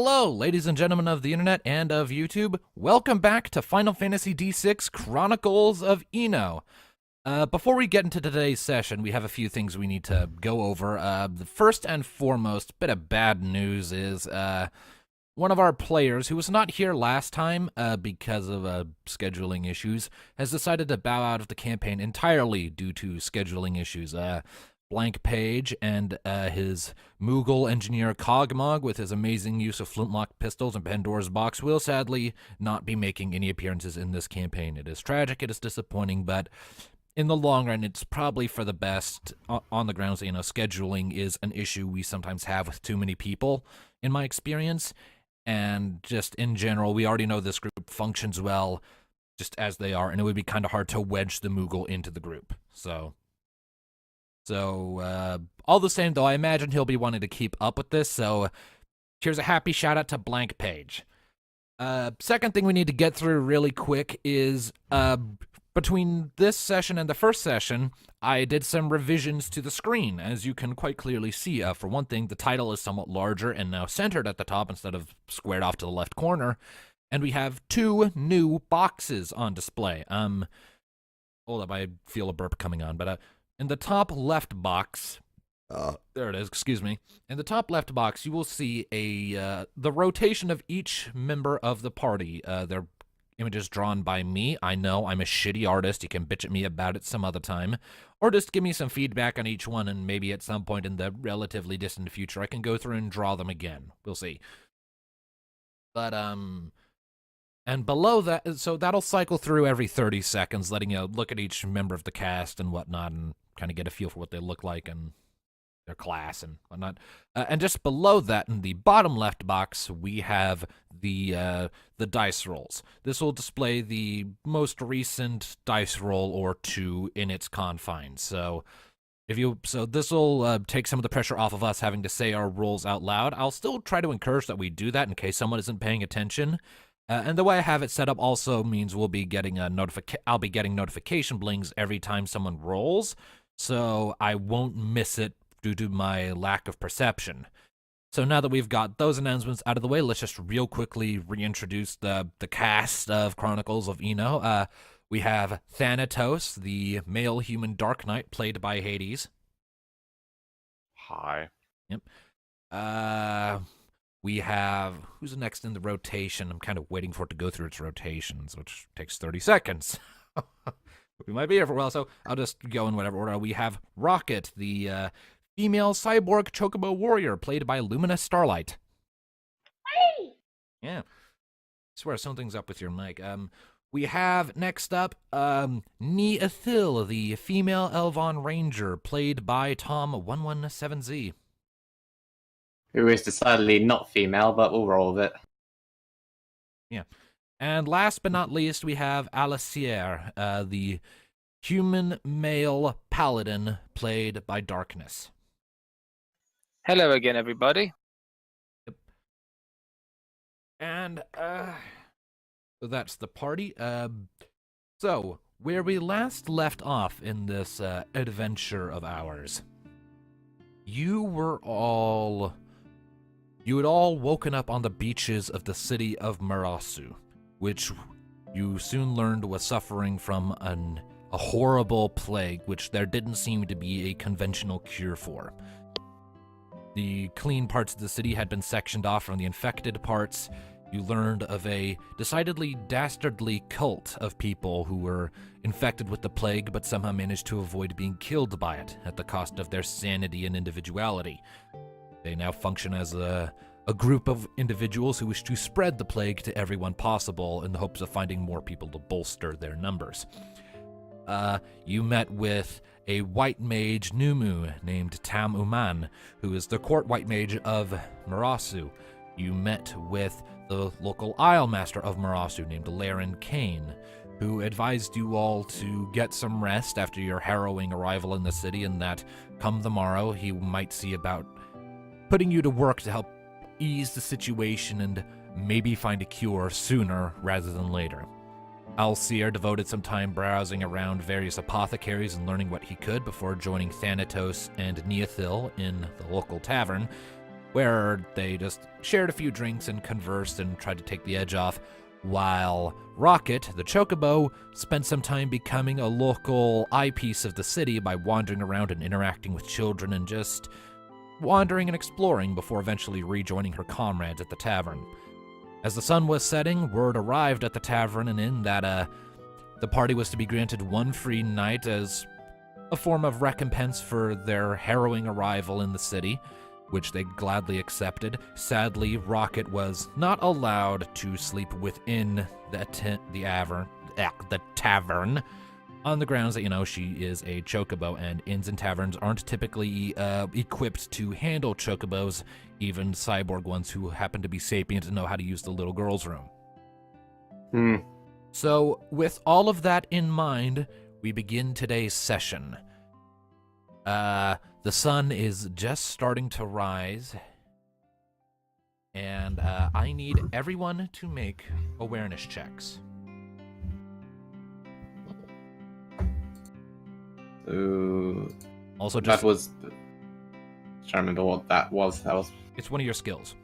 Hello, ladies and gentlemen of the internet and of YouTube. Welcome back to Final Fantasy D6 Chronicles of Ino. Before we get into today's session, we have a few things we need to go over. The first and foremost bit of bad news is one of our players, who was not here last time because of scheduling issues, has decided to bow out of the campaign entirely due to scheduling issues. Blank Page and his Moogle engineer Cogmog, with his amazing use of flintlock pistols and Pandora's box, will sadly not be making any appearances in this campaign. It is tragic, it is disappointing, but in the long run, it's probably for the best on the grounds that, scheduling is an issue we sometimes have with too many people, in my experience. And just in general, we already know this group functions well just as they are, and it would be kind of hard to wedge the Moogle into the group. So all the same, though, I imagine he'll be wanting to keep up with this, so here's a happy shout-out to Blank Page. Second thing we need to get through really quick is, between this session and the first session, I did some revisions to the screen, as you can quite clearly see. For one thing, the title is somewhat larger and now centered at the top instead of squared off to the left corner, and we have two new boxes on display. Hold up, I feel a burp coming on, but, in the top left box, there it is, excuse me. In the top left box, you will see the rotation of each member of the party. They're images drawn by me. I know I'm a shitty artist. You can bitch at me about it some other time. Or just give me some feedback on each one, and maybe at some point in the relatively distant future, I can go through and draw them again. We'll see. But, and below that, so that'll cycle through every 30 seconds, letting you look at each member of the cast and whatnot, and kind of get a feel for what they look like and their class and whatnot. And just below that, in the bottom left box, we have the dice rolls. This will display the most recent dice roll or two in its confines. So this will take some of the pressure off of us having to say our rolls out loud. I'll still try to encourage that we do that in case someone isn't paying attention. And the way I have it set up also means we'll be getting I'll be getting notification blings every time someone rolls, so I won't miss it due to my lack of perception. So now that we've got those announcements out of the way, let's just real quickly reintroduce the cast of Chronicles of Ino. We have Thanatos, the male human Dark Knight, played by Hades. Hi. Yep. We have, who's next in the rotation? I'm kind of waiting for it to go through its rotations, which takes 30 seconds. We might be here for a while, so I'll just go in whatever order. We have Rocket, the female cyborg chocobo warrior, played by Luminous Starlight. Hey! Yeah. I swear something's up with your mic. We have, next up, Ni Ethil, the female Elvon ranger, played by Tom117Z. Who is decidedly not female, but we'll roll with it. Yeah. And last but not least, we have Alicier, the human male paladin, played by Darkness. Hello again, everybody. Yep. And, so that's the party. So, where we last left off in this adventure of ours, you had all woken up on the beaches of the city of Marasu, which you soon learned was suffering from a horrible plague, which there didn't seem to be a conventional cure for. The clean parts of the city had been sectioned off from the infected parts. You learned of a decidedly dastardly cult of people who were infected with the plague, but somehow managed to avoid being killed by it at the cost of their sanity and individuality. They now function as a group of individuals who wish to spread the plague to everyone possible in the hopes of finding more people to bolster their numbers. You met with a white mage Numu named Tam Uman, who is the court white mage of Marasu. You met with the local Isle Master of Marasu named Laren Kane, who advised you all to get some rest after your harrowing arrival in the city, and that come the morrow he might see about putting you to work to help ease the situation and maybe find a cure sooner rather than later. Alcier devoted some time browsing around various apothecaries and learning what he could before joining Thanatos and Ni Ethil in the local tavern, where they just shared a few drinks and conversed and tried to take the edge off, while Rocket, the chocobo, spent some time becoming a local eyepiece of the city by wandering around and interacting with children and just wandering and exploring before eventually rejoining her comrades at the tavern. As the sun was setting, word arrived at the tavern and inn that the party was to be granted one free night as a form of recompense for their harrowing arrival in the city, which they gladly accepted. Sadly, Rocket was not allowed to sleep within the tavern, on the grounds that, she is a chocobo, and inns and taverns aren't typically equipped to handle chocobos, even cyborg ones who happen to be sapient and know how to use the little girl's room. So, with all of that in mind, we begin today's session. The sun is just starting to rise, and I need everyone to make awareness checks. Also, just that was. Trying to remember what that was. it's one of your skills.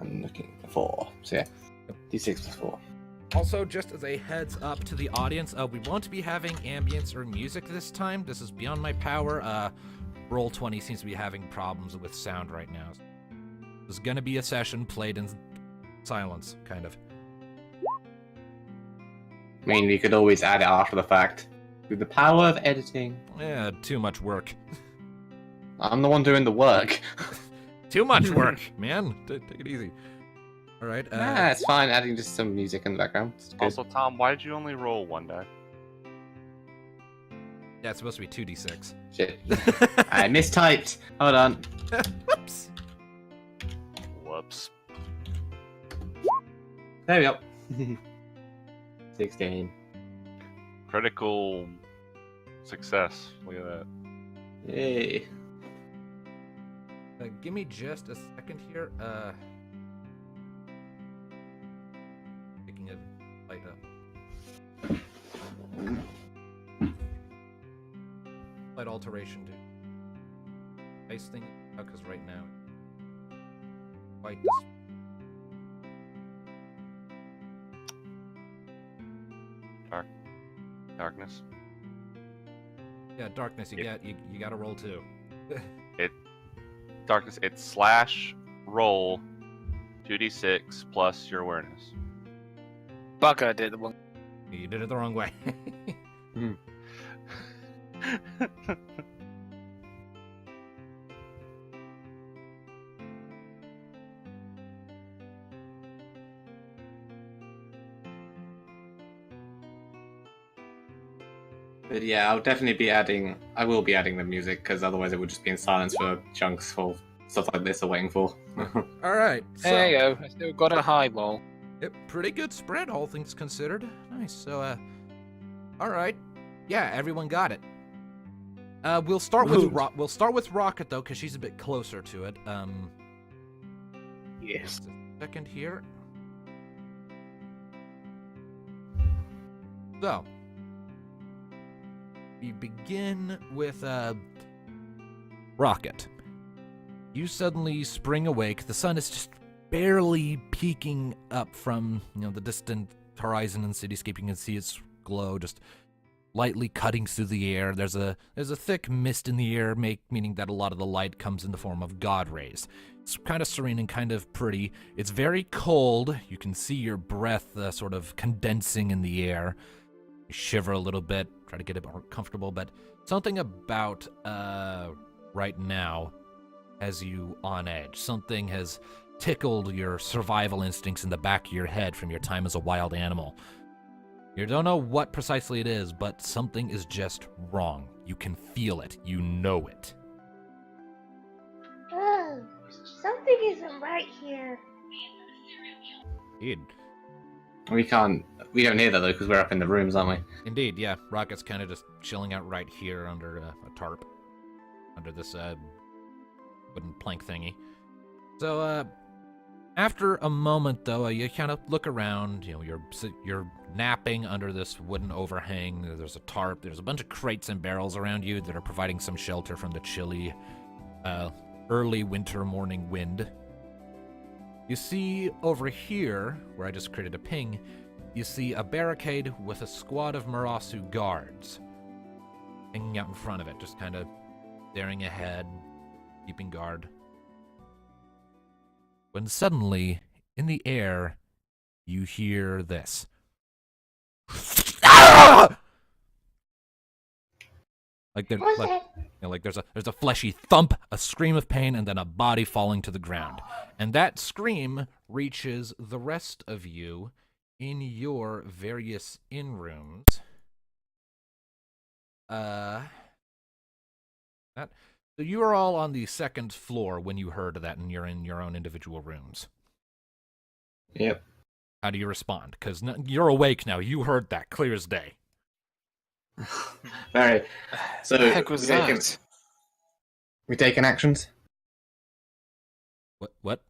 I'm looking for 4. So yeah, D6 plus 4. Also, just as a heads up to the audience, we won't be having ambience or music this time. This is beyond my power. Roll20 seems to be having problems with sound right now. There's gonna be a session played in silence, kind of. I mean, we could always add it after the fact. With the power of editing. Yeah, too much work. I'm the one doing the work. Too much work, man. Take it easy. All right. Nah, it's fine. Adding just some music in the background. It's good. Also, Tom, why did you only roll 1 die? Yeah, it's supposed to be 2d6. Shit. I mistyped. Hold on. Whoops. Whoops. There we go. 16. Critical success. Look at that. Yay. Give me just a second here. Picking a light up. Slight alteration to ice thing, because right now, quite Darkness. yeah, darkness. You got to roll 2. Darkness. It's slash roll 2d6 plus your awareness. Bucka did the one. You did it the wrong way. But yeah, I'll definitely be adding. I will be adding the music because otherwise it would just be in silence for chunks for stuff like this. I'm waiting for. All right. So, There you go. I still got a highball. yep, pretty good spread, all things considered. Nice. So, all right. Yeah, everyone got it. We'll start with Rocket though, because she's a bit closer to it. Yes. Just a second here. So, we begin with Rocket. You suddenly spring awake. The sun is just barely peeking up from the distant horizon and cityscape. You can see its glow just lightly cutting through the air. There's a thick mist in the air, meaning that a lot of the light comes in the form of God rays. It's kind of serene and kind of pretty. It's very cold. You can see your breath sort of condensing in the air. You shiver a little bit, try to get a bit more comfortable, but something about right now has you on edge. Something has tickled your survival instincts in the back of your head from your time as a wild animal. You don't know what precisely it is, but something is just wrong. You can feel it. You know it. Oh, something isn't right here. Indeed. We don't hear that though because we're up in the rooms, aren't we? Indeed, yeah. Rocket's kind of just chilling out right here under a tarp. Under this wooden plank thingy. So, after a moment, though, you kind of look around. You're napping under this wooden overhang. There's a tarp. There's a bunch of crates and barrels around you that are providing some shelter from the chilly early winter morning wind. You see over here, where I just created a ping, you see a barricade with a squad of Marasu guards hanging out in front of it, just kind of staring ahead, keeping guard. When suddenly, in the air, you hear this. Ah! Like there, What's like, that? you know, like there's a fleshy thump, a scream of pain, and then a body falling to the ground. And that scream reaches the rest of you in your various inn rooms. So you are all on the second floor when you heard that, and you're in your own individual rooms. Yep. How do you respond? Because you're awake now. You heard that clear as day. Alright. So The heck was that? we taking actions? What?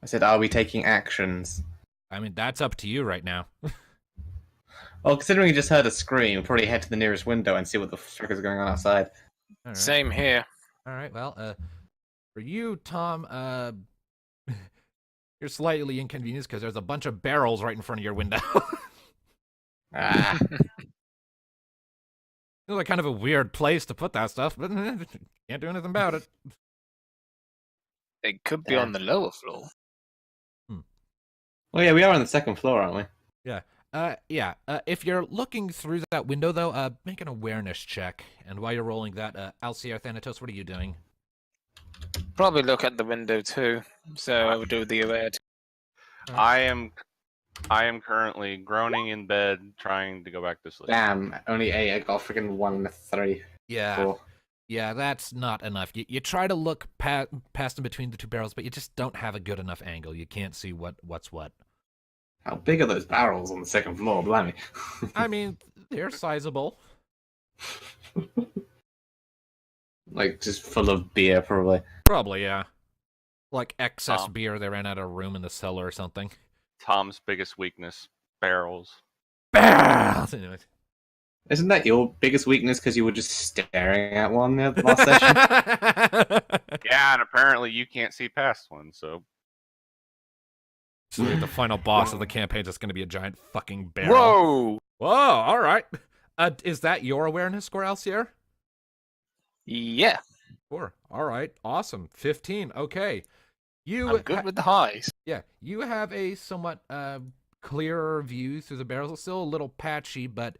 I said, are we taking actions? I mean, that's up to you right now. Well, considering you just heard a scream, we'll probably head to the nearest window and see what the fuck is going on outside. All right. Same here. All right. Well, for you, Tom, you're slightly inconvenienced because there's a bunch of barrels right in front of your window. Ah. It's like kind of a weird place to put that stuff, but can't do anything about it. It could be Yeah. on the lower floor. Well, yeah, we are on the second floor, aren't we? Yeah. If you're looking through that window, though, make an awareness check. And while you're rolling that, Alcier Thanatos, what are you doing? Probably look at the window too. So I would do the red. I am currently groaning in bed, trying to go back to sleep. Damn, only 8. I got a freaking 1 and a 3. Yeah. 4. Yeah, that's not enough. You try to look past in between the two barrels, but you just don't have a good enough angle. You can't see what's what. How big are those barrels on the second floor? Blimey. I mean, they're sizable. Like, just full of beer, probably. Probably, yeah. Like excess Oh. beer they ran out of room in the cellar or something. Tom's biggest weakness: barrels. Barrels! Anyways. Isn't that your biggest weakness because you were just staring at one the last session? Yeah, and apparently you can't see past one, so So the final boss of the campaign is going to be a giant fucking barrel. Whoa! Whoa, all right. Is that your awareness score, Alcier? Yeah, Sure. All right. Awesome. 15. Okay. I'm good with the highs. Yeah, you have a somewhat clearer view through the barrels. It's still a little patchy, but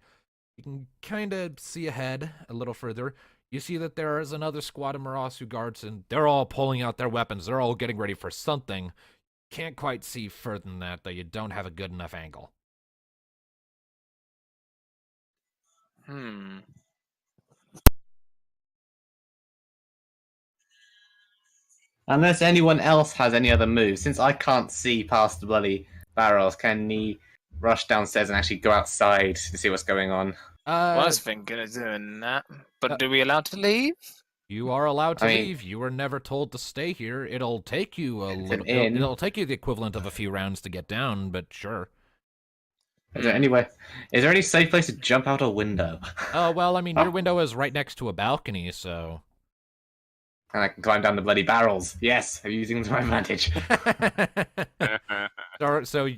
you can kind of see ahead a little further. You see that there is another squad of Marasu guards, and they're all pulling out their weapons. They're all getting ready for something. Can't quite see further than that, though. You don't have a good enough angle. Unless anyone else has any other moves, since I can't see past the bloody barrels, can he rush downstairs and actually go outside to see what's going on? I was thinking of doing that. But are we allowed to leave? You are allowed to I mean- leave. You were never told to stay here. It'll take you a It's little. an inn. It'll take you the equivalent of a few rounds to get down, but sure. Is there any safe place to jump out a window? Oh well, I mean, Oh. your window is right next to a balcony, so. And I can climb down the bloody barrels. Yes, I'm using them to my advantage. so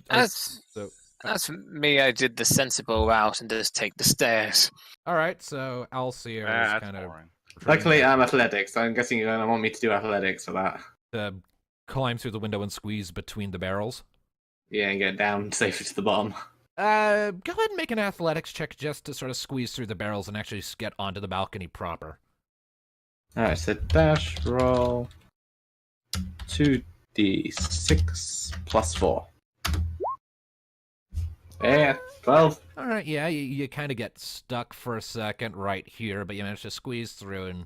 That's me. I did the sensible route and just take the stairs. all right. So Alcier is that's kind of boring. Luckily, I'm athletics, so I'm guessing you're going to want me to do athletics for that. climb through the window and squeeze between the barrels. Yeah, and get down safely to the bottom. Go ahead and make an athletics check just to sort of squeeze through the barrels and actually get onto the balcony proper. Alright, so dash roll 2d6 plus 4. Yeah, 12. All right, yeah, you kind of get stuck for a second right here, but you manage to squeeze through and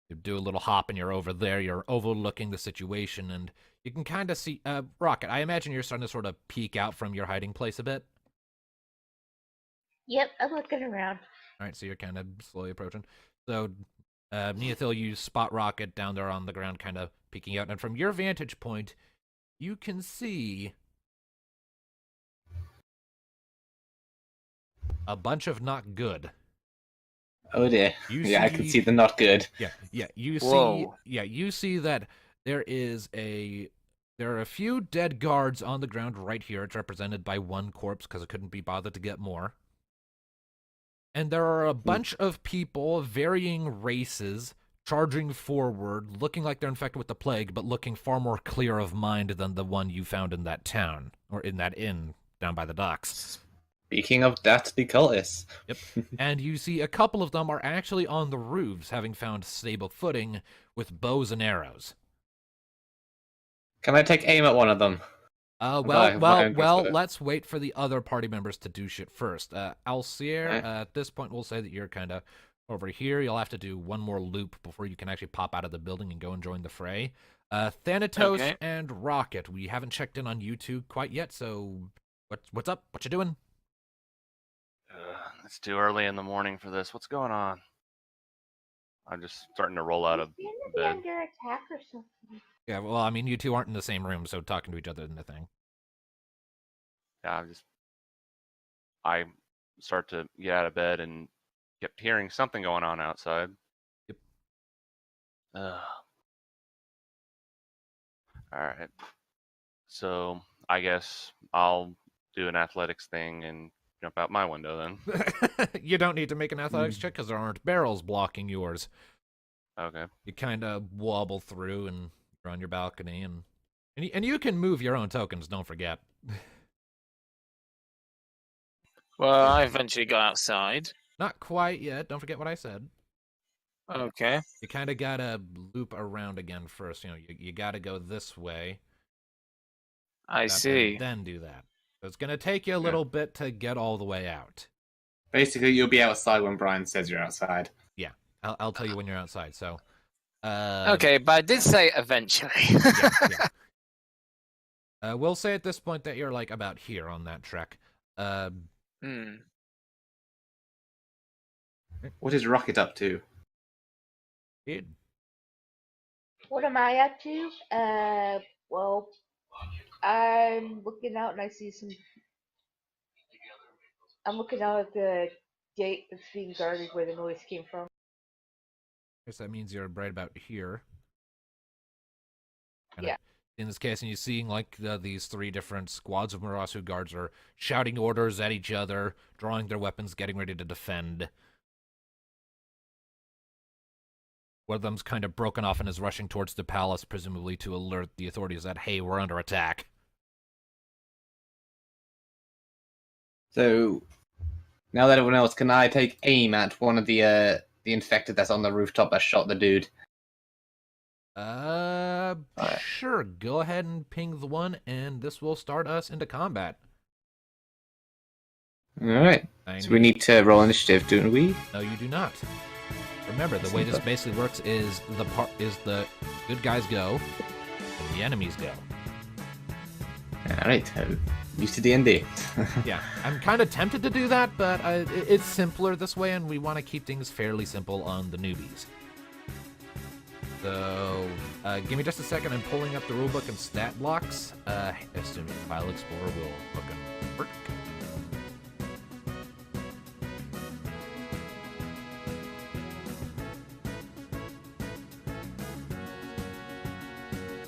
you do a little hop and you're over there. You're overlooking the situation and you can kind of see... Rocket, I imagine you're starting to sort of peek out from your hiding place a bit. Yep, I'm looking around. All right, so you're kind of slowly approaching. So, Ni Ethil, you spot Rocket down there on the ground kind of peeking out. And from your vantage point, you can see a bunch of not good. Oh dear. You Yeah, I can see the not good. Whoa. You see that there are a few dead guards on the ground right here. It's represented by one corpse because it couldn't be bothered to get more. And there are a bunch of people of varying races charging forward, looking like they're infected with the plague, but looking far more clear of mind than the one you found in that town, or in that inn down by the docks. Speaking of deathly cultists. Yep. And you see a couple of them are actually on the roofs, having found stable footing with bows and arrows. Can I take aim at one of them? Let's wait for the other party members to do shit first. Alcier, Okay. at this point, we'll say that you're kind of over here. You'll have to do one more loop before you can actually pop out of the building and go and join the fray. Thanatos Okay. and Rocket, we haven't checked in on you two quite yet, so what's up? What you doing? It's too early in the morning for this. What's going on? I'm just starting to roll out of You seem to be bed. under attack or something. Yeah, well, I mean, you two aren't in the same room, so talking to each other isn't a thing. Yeah, I start to get out of bed and kept hearing something going on outside. Yep. All right. So I guess I'll do an athletics thing and jump out my window then. You don't need to make an athletics check because there aren't barrels blocking yours. Okay. You kind of wobble through and you're on your balcony, and you can move your own tokens, don't forget. Well, I eventually got outside. Not quite yet, don't forget what I said. Okay. You kind of gotta loop around again first. You know, you gotta go this way. I and see. Then do that. So it's gonna take you a little bit to get all the way out. Basically, you'll be outside when Brian says you're outside. Yeah, I'll tell you when you're outside. So, Okay, but I did say eventually. yeah. We'll say at this point that you're like about here on that trek. Hmm. What is Rocket up to? What am I up to? Well, I'm looking out and I see some. I'm looking out at the gate that's being guarded where the noise came from. Guess that means you're right about here. Yeah. In this case, and you're seeing like these three different squads of Murasu guards are shouting orders at each other, drawing their weapons, getting ready to defend. One of them's kind of broken off and is rushing towards the palace, presumably to alert the authorities that, hey, we're under attack. So, now that everyone else, can I take aim at one of the infected that's on the rooftop that shot the dude? Sure. Go ahead and ping the one, and this will start us into combat. Alright. So we need to roll initiative, don't we? No, you do not. Remember, the way this basically works is the good guys go, and the enemies go. Alright, used to D&D. Yeah, I'm kind of tempted to do that, but it's simpler this way, and we want to keep things fairly simple on the newbies. So, give me just a second. I'm pulling up the rulebook and stat blocks. Assuming File Explorer will fucking work.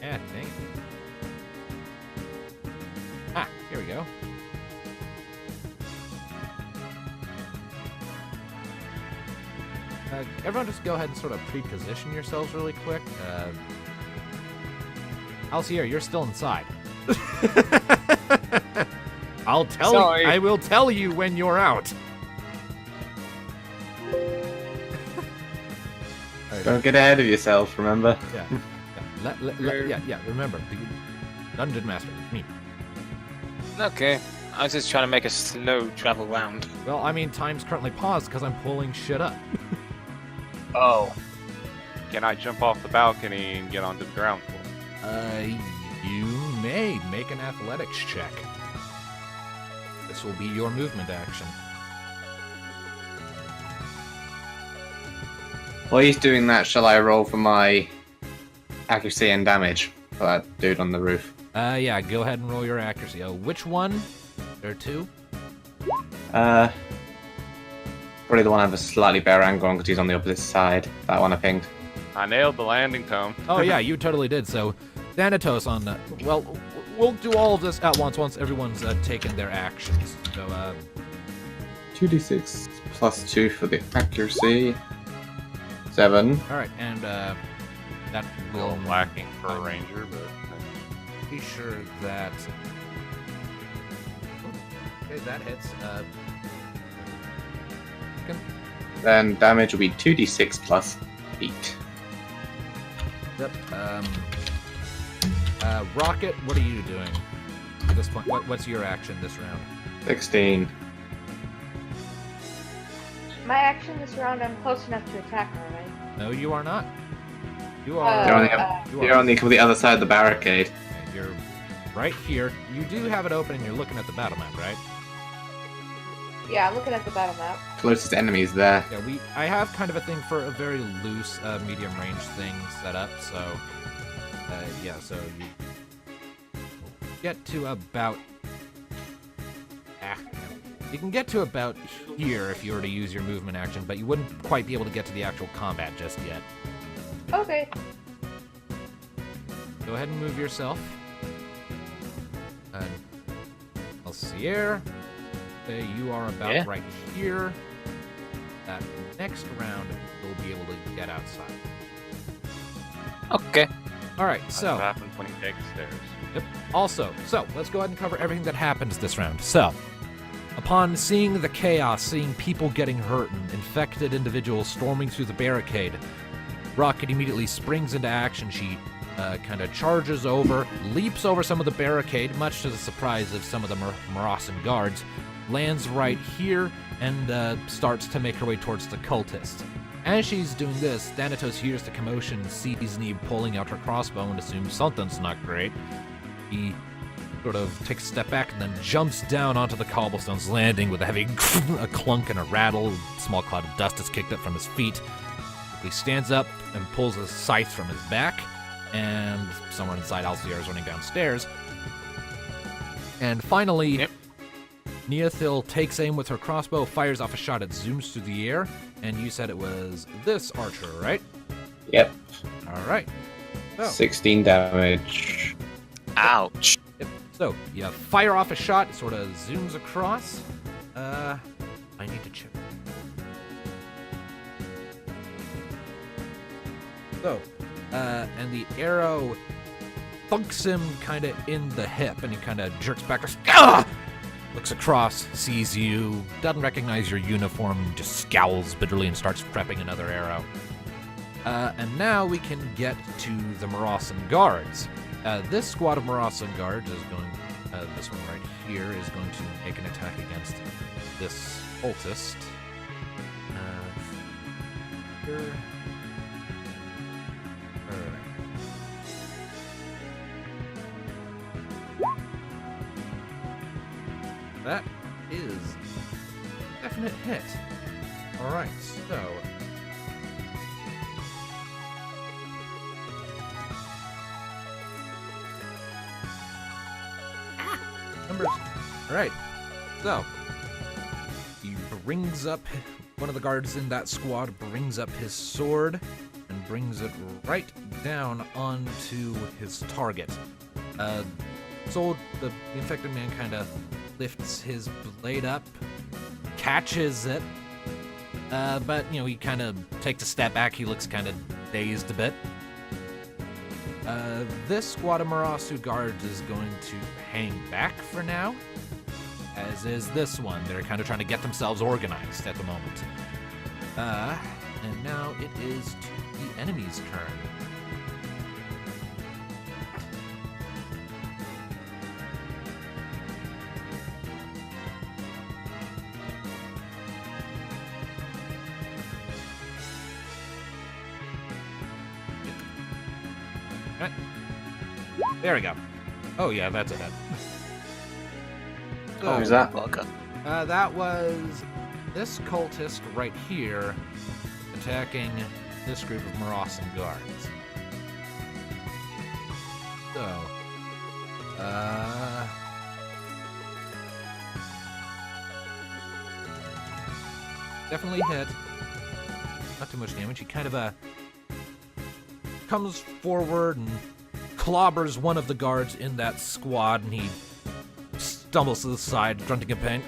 Yeah, dang it. Ah, here we go. Everyone just go ahead and sort of pre-position yourselves really quick. Alcier, you're still inside. Sorry. I will tell you when you're out. Don't get ahead of yourself, remember? Yeah. Remember, the Dungeon Master, me. Okay. I was just trying to make a slow travel round. Well, I mean, time's currently paused because I'm pulling shit up. Oh. Can I jump off the balcony and get onto the ground floor? You may make an athletics check. This will be your movement action. While he's doing that, shall I roll for my accuracy and damage for that dude on the roof? Yeah, go ahead and roll your accuracy. Oh, which one? There are two? Go Probably the one I have a slightly better angle on because he's on the opposite side. That one I pinged. I nailed the landing tone. Oh yeah, you totally did. So, Thanatos on. Well, we'll do all of this at once everyone's taken their actions. So, 2d6 plus 2 for the accuracy. 7. all right, and that A will little lacking for a ranger, but be sure that. Okay, that hits. Then damage will be 2d6 plus 8. Yep. Rocket, what are you doing at this point? What's your action this round? 16. My action this round, I'm close enough to attack her, right? No, you are not. You Uh, are. You're on uh, You're on the other side of the barricade. You're right here. You do have it open, and you're looking at the battle map, right? Yeah, I'm looking at the battle map. Closest enemy is there. Yeah, I have kind of a thing for a very loose medium range thing set up, so yeah, so you get to about you can get to about here if you were to use your movement action, but you wouldn't quite be able to get to the actual combat just yet. Okay. Go ahead and move yourself. And Alcier, you are about right here. That next round, you'll be able to get outside. Okay. All right, that's so what happens when you take the stairs. yep. Also, so let's go ahead and cover everything that happens this round. So, upon seeing the chaos, seeing people getting hurt and infected individuals storming through the barricade, Rocket immediately springs into action. She kind of charges over, leaps over some of the barricade, much to the surprise of some of the Moroccan guards, lands right here, and starts to make her way towards the cultist. As she's doing this, Thanatos hears the commotion, sees Ni pulling out her crossbow, and assumes something's not great. He sort of takes a step back and then jumps down onto the cobblestones, landing with a heavy a clunk and a rattle. A small cloud of dust is kicked up from his feet. He stands up and pulls a scythe from his back, and somewhere inside Alcier is running downstairs. And finally, Ni Ethil takes aim with her crossbow, fires off a shot. It zooms through the air, and you said it was this archer, right? Yep. All right. So, 16 damage. Ouch. yep. So you fire off a shot, it sort of zooms across. I need to check. So, and the arrow thunks him kind of in the hip, and he kind of jerks back. Looks across, sees you, doesn't recognize your uniform, just scowls bitterly and starts prepping another arrow. And now we can get to the Moroccan guards. This squad of Moroccan guards is going, this one right here, is going to make an attack against this cultist. Here. That is a definite hit. Alright, so. Numbers. Alright, so. He brings up, one of the guards in that squad brings up his sword and brings it right down onto his target. So the infected man kind of lifts his blade up, catches it, but, you know, he kind of takes a step back. He looks kind of dazed a bit. This squad of Marasu guards is going to hang back for now, as is this one. They're kind of trying to get themselves organized at the moment. And now it is to the enemy's turn. There we go. Oh yeah, that's a hit. So, Who's that? Welcome. that was this cultist right here attacking this group of Moroccan guards. So, definitely hit. Not too much damage. He kind of comes forward and clobbers one of the guards in that squad, and he stumbles to the side, grunting in pain.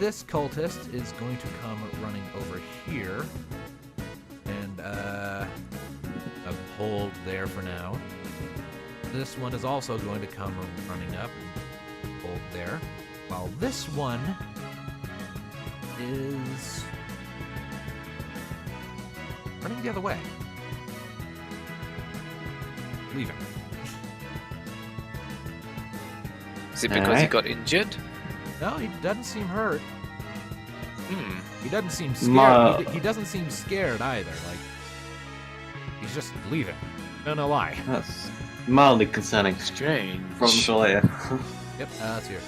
This cultist is going to come running over here, and hold there for now. This one is also going to come running up and hold there, while this one is running the other way. Leaving. Is it because he Alright. got injured? No, he doesn't seem hurt. Hmm. He doesn't seem scared. Ma- He doesn't seem scared either. Like, he's just leaving. Don't know why. That's mildly concerning. Strange. From later. Yep, let's hear.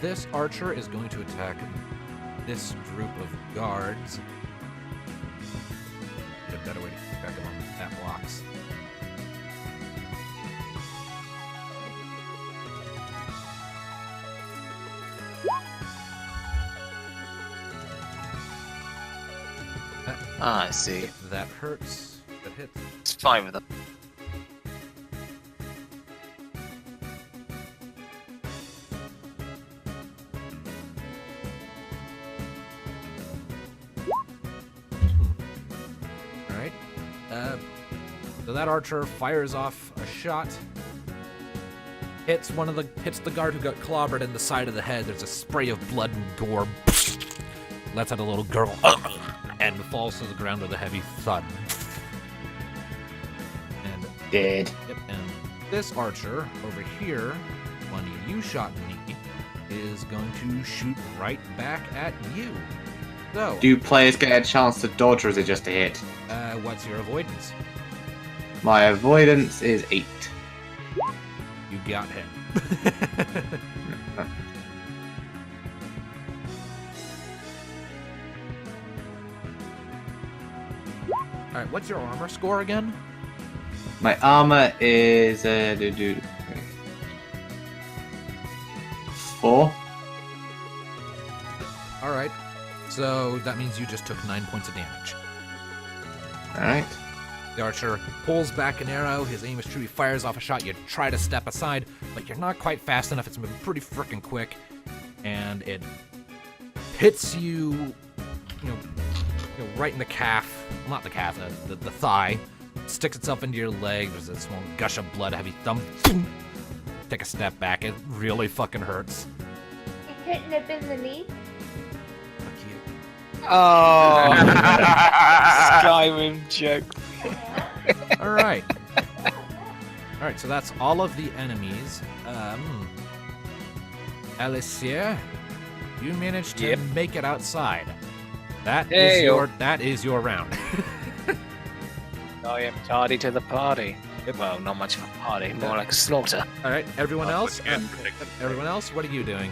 This archer is going to attack this group of guards. Get a better way to keep track of them. That blocks. Ah, I see. That hurts. That hits. It's fine with them. Alright. So that archer fires off a shot. Hits the guard who got clobbered in the side of the head. There's a spray of blood and gore. Lets out a little gurgle and falls to the ground with a heavy thud. And Dead. yep, and this archer over here, one you shot me, is going to shoot right back at you. So, Do players get a chance to dodge, or is it just a hit? what's your avoidance? My avoidance is 8. You got him. Alright, what's your armor score again? My armor is 4. Alright, so that means you just took 9 points of damage. Alright. The archer pulls back an arrow, his aim is true, he fires off a shot, you try to step aside, but you're not quite fast enough, it's moving pretty frickin' quick, and it hits you, right in the calf, well, not the calf, the thigh, sticks itself into your leg, there's a small gush of blood, a heavy thump, take a step back, it really fucking hurts. It couldn't have been the knee. Fuck you. Oh, Skyrim joke. Alright. Alright, so that's all of the enemies. Alicia, you managed to Yep. make it outside. That Hey-o. that is your round. I am tardy to the party. Well, not much of a party, more like a slaughter. Alright, everyone else? Again, Everyone else, what are you doing?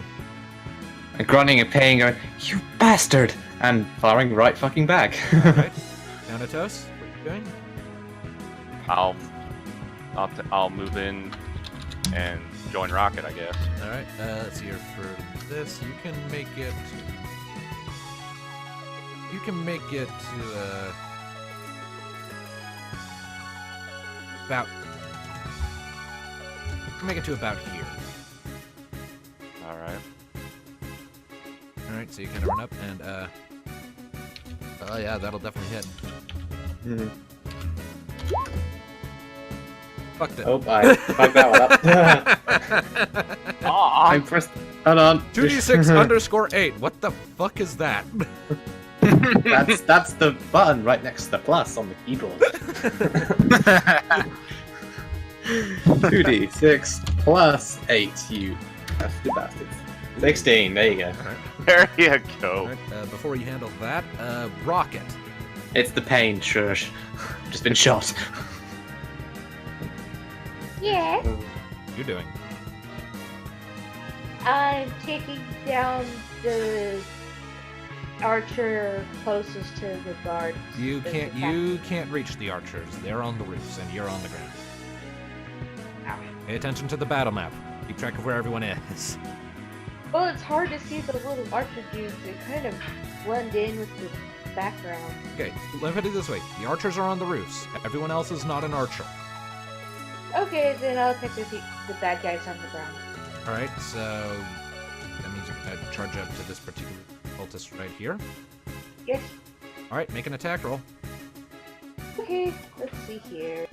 And grunting and paying, going, "You bastard!" and firing right fucking back. Alright. Thanatos, what are you doing? I'll move in and join Rocket, I guess. Alright, let's see here for this. You can make it to about about here. All right. Alright, so you kind of run up and oh yeah, that'll definitely hit. Fucked it. Oh, I fucked that one up. I pressed. Hold on. 2d6_8. What the fuck is that? That's the button right next to the plus on the keyboard. 2d6 plus 8. You nasty bastards. 16. There you go. There you go. Alright, before you handle that, Rocket. It's the pain, shush. Just been shot. Yes, You're doing. I'm taking down the archer closest to the guard. You can't reach the archers. They're on the roofs and you're on the ground. Pay attention to the battle map. Keep track of where everyone is. Well, it's hard to see the little archer dudes. They kind of blend in with the background. Okay, let me put it this way. The archers are on the roofs. Everyone else is not an archer. Okay, then I'll attack the bad guys on the ground. Alright, so that means you're gonna charge up to this particular cultist right here. Yes. Alright, make an attack roll. Okay, let's see here.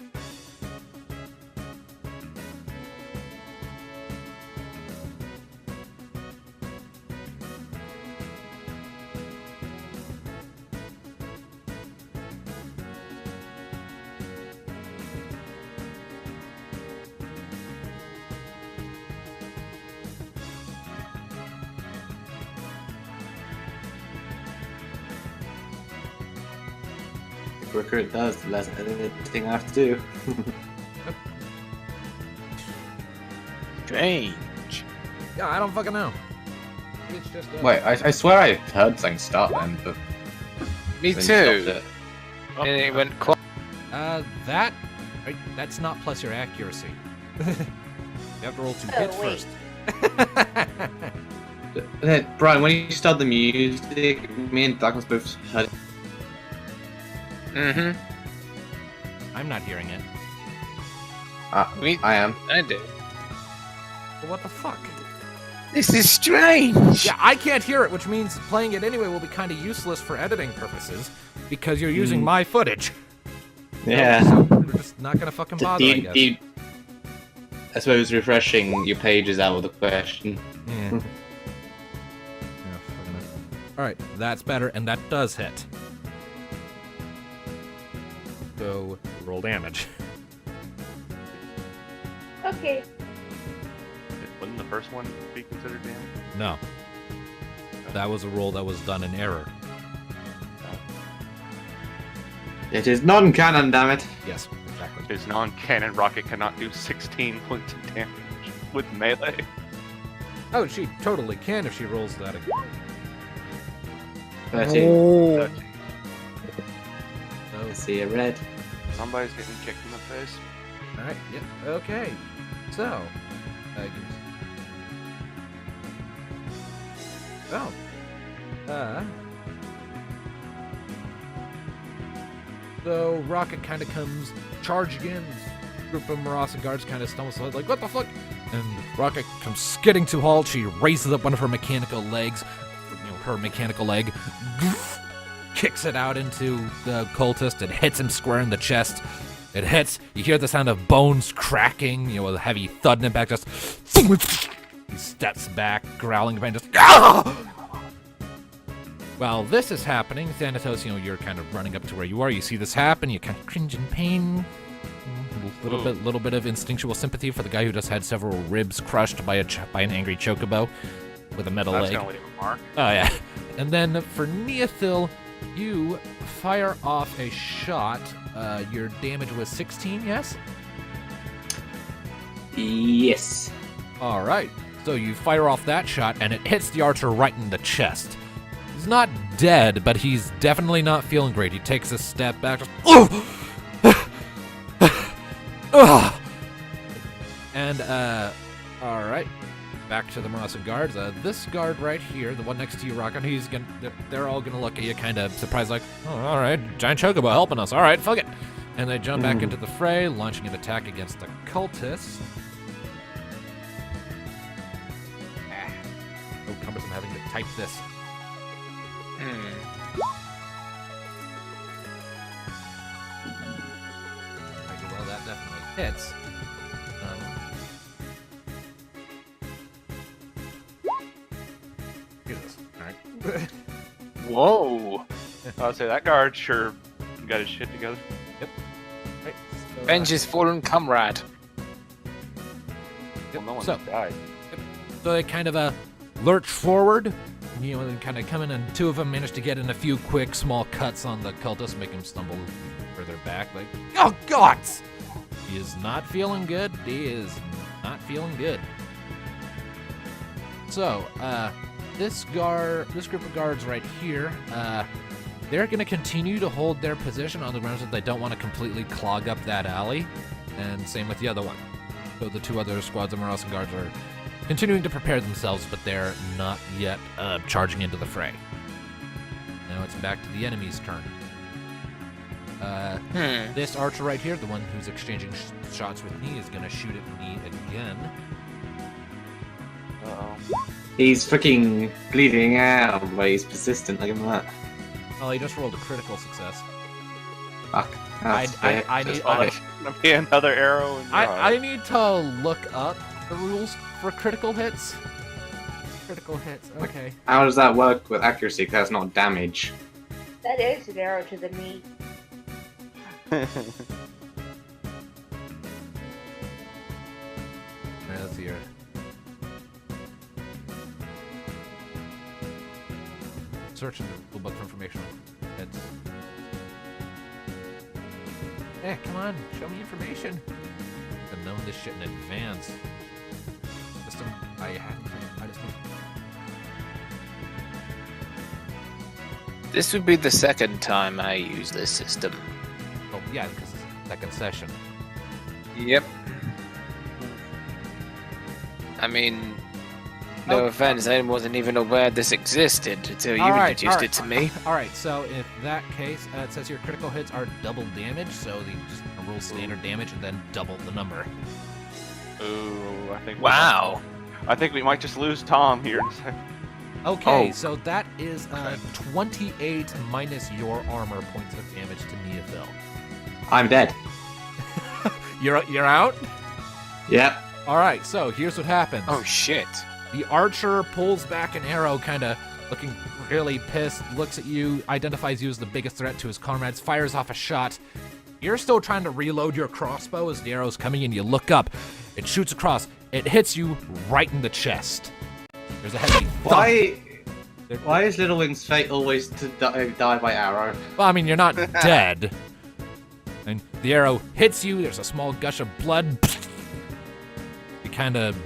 The quicker it does, the less editing I have to do. Strange. Yeah, I don't fucking know. It's just Wait, I swear I heard something start then, but Me then too. stopped it. And it went quiet. That's not plus your accuracy. You have to roll 2 hits wait. first. Brian, when you start the music, me and Douglas both heard it. Mm-hmm. I'm not hearing it. Me, I am. I do. Well, what the fuck? This is strange. Yeah, I can't hear it, which means playing it anyway will be kind of useless for editing purposes because you're using my footage. Yeah. So we're just not gonna fucking bother, I guess. I suppose refreshing your page is out of the question. Yeah. Alright, that's better, and that does hit. So, roll damage. Okay. Wouldn't the first one be considered damage? No. That was a roll that was done in error. It is non-canon, damn it. Yes, exactly. His non-cannon rocket cannot do 16 points of damage with melee. Oh, she totally can if she rolls that again. 13. Oh. So, I see a red. Somebody's getting kicked in the face. alright, yep, okay. So, so Rocket kind of comes, charge again. Group of Marasa guards kind of stumbles like, what the fuck? And Rocket comes skidding to a halt. She raises up one of her mechanical legs, her mechanical leg, kicks it out into the cultist. It hits him square in the chest. It hits. You hear the sound of bones cracking, with a heavy thud in the back. Just he steps back, growling behind, just. While this is happening, Thanatos, you're kind of running up to where you are. You see this happen. You kind of cringe in pain. Little bit of instinctual sympathy for the guy who just had several ribs crushed by an angry chocobo with a metal That's leg. gonna leave a mark. Oh yeah. And then for Ni Ethil, you fire off a shot. Your damage was 16, yes? Yes. All right. So you fire off that shot, and it hits the archer right in the chest. He's not dead, but he's definitely not feeling great. He takes a step back. Just, and all right. Back to the Marasa guards. This guard right here, the one next to you, Rocket, they're all gonna look at you kind of surprised, like, oh, all right, giant chocobo helping us. All right, fuck it. And they jump back into the fray, launching an attack against the cultists. Oh, cumbersome having to type this. Okay, well, that definitely hits. Jesus. All right. Whoa. I'll say that guard sure got his shit together. Right. So, Avenge his fallen comrade. Well, no one So- died. So they kind of lurch forward, and kind of come in, and two of them manage to get in a few quick, small cuts on the cultist, make him stumble further back. Like, oh gods! He is not feeling good. He is not feeling good. So, this group of guards right here, they're going to continue to hold their position on the grounds that they don't want to completely clog up that alley, and same with the other one. So the two other squads of Marasa guards are continuing to prepare themselves, but they're not yet charging into the fray. Now it's back to the enemy's turn. This archer right here, the one who's exchanging shots with Ni, is going to shoot at Ni again. Uh-oh. He's freaking bleeding out, but he's persistent. Look at that. Oh, he just rolled a critical success. Fuck. I Just gonna be another arrow. In your I eye. need to look up the rules for critical hits. Critical hits, okay. How does that work with accuracy? 'Cause that's not damage. That is an arrow to the knee. Let's see here. Search in the rule book for information on hits. Hey, come on, show me information. I've known this shit in advance. System, I just This would be the second time I use this system. oh yeah, because it's the second session. Yep. I mean, no Oh. offense, I wasn't even aware this existed until you Alright, introduced alright. it to me. Alright, so in that case, it says here critical hits are double damage, so they just roll standard damage and then double the number. Ooh, I think. Wow. I think we might just lose Tom here. Okay, Oh. so that is 28 minus your armor points of damage to Ni Ethil. I'm dead. You're out? Yep. Alright, so here's what happens. Oh shit. The archer pulls back an arrow, kind of looking really pissed, looks at you, identifies you as the biggest threat to his comrades, fires off a shot. You're still trying to reload your crossbow as the arrow's coming in. You look up, it shoots across, it hits you right in the chest. There's a heavy thump. Why is Little Wing's fate always to die by arrow? Well, I mean, you're not dead. And the arrow hits you, there's a small gush of blood. You kind of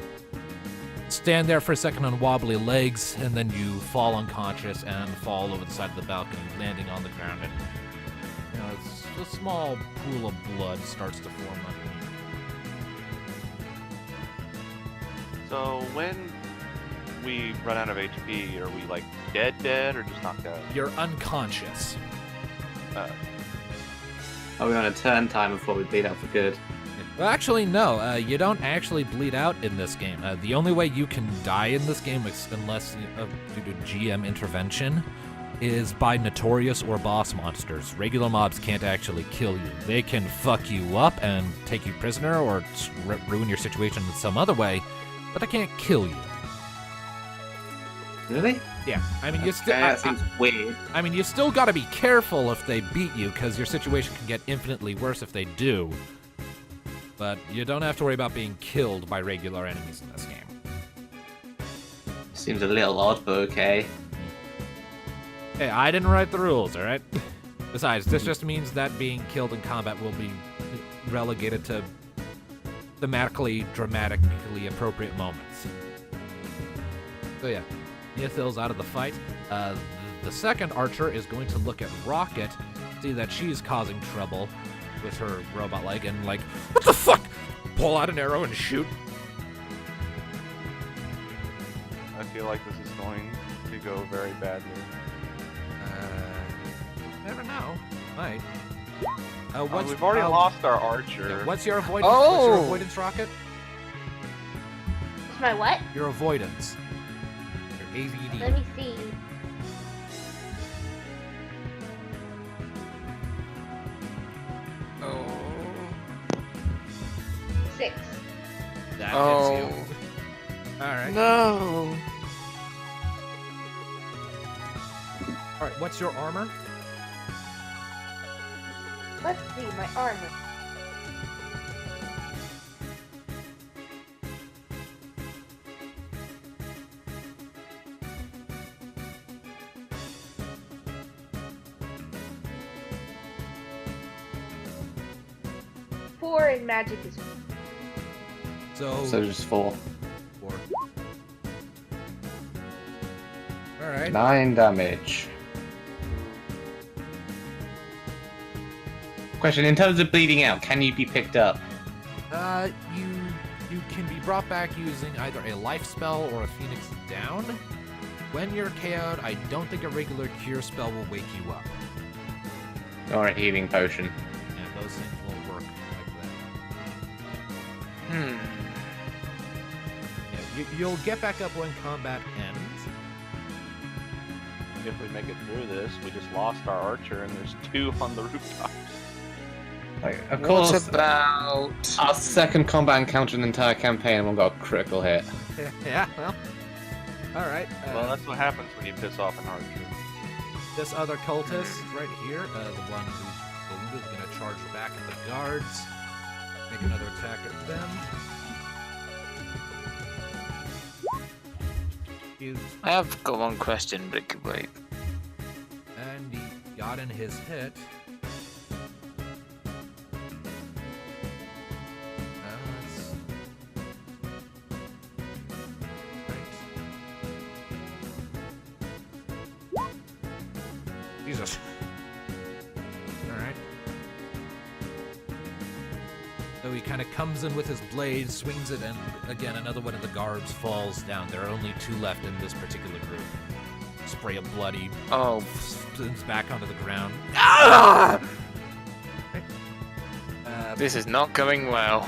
stand there for a second on wobbly legs, and then you fall unconscious and fall over the side of the balcony, landing on the ground. And, you know, it's a small pool of blood starts to form underneath. So when we run out of HP, are we like dead, or just knocked out? You're unconscious. Are we on a turn time before we bleed out for good? Well, actually, no. You don't actually bleed out in this game. The only way you can die in this game, unless due to GM intervention, is by notorious or boss monsters. Regular mobs can't actually kill you. They can fuck you up and take you prisoner or ruin your situation in some other way, but they can't kill you. Really? Yeah, I mean, you still. That seems weird. I mean, you still got to be careful if they beat you, because your situation can get infinitely worse if they do. But you don't have to worry about being killed by regular enemies in this game. Seems a little odd, but okay. Hey, I didn't write the rules, alright? Besides, this just means that being killed in combat will be relegated to thematically, dramatically appropriate moments. So yeah, Ni Ethil's out of the fight. The second archer is going to look at Rocket, see that she's causing trouble with her robot leg, and like, what the fuck? Pull out an arrow and shoot. I feel like this is going to go very badly. Never know. Might. We've already lost our archer. Yeah, what's your avoidance? Oh! What's your avoidance, Rocket? It's my what? Your avoidance. Your Let AVD. me see. Oh. 6. That Oh. hits you. Alright. No. Alright, what's your armor? Let's see, my armor. Four in magic is So just 4. 4. Alright. 9 damage. Question, in terms of bleeding out, can you be picked up? You can be brought back using either a life spell or a phoenix down. When you're KO'd, I don't think a regular cure spell will wake you up. Or a healing potion. Yeah, those things won't work like that. Yeah, you'll get back up when combat ends. If we make it through this, we just lost our archer, and there's 2 on the rooftop. Like, of What course, about... our second combat encounter in the entire campaign, and one got a critical hit. Yeah, well. Alright. Well, that's what happens when you piss off an archer. This other cultist right here, the one who's wounded, is going to charge back at the guards. Make another attack at them. I have got one question, but it could wait. And he got in his hit. Right. Jesus. Alright. So he kind of comes in with his blade, swings it, and again, another one of the guards falls down. There are only 2 left in this particular group. Spray of bloody, spins back onto the ground. Ah! This is not going well.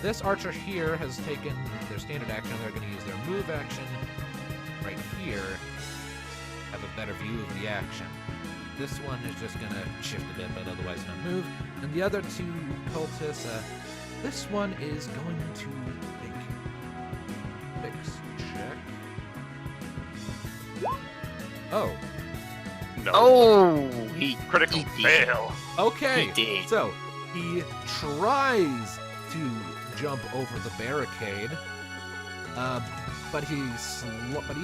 This archer here has taken their standard action. They're going to use their move action right here. Have a better view of the action. This one is just going to shift a bit, but otherwise not move. And the other 2 cultists, this one is going to make fix check. Oh. No. Oh, he Critical he- fail. Okay. He did. So he tries to jump over the barricade, but he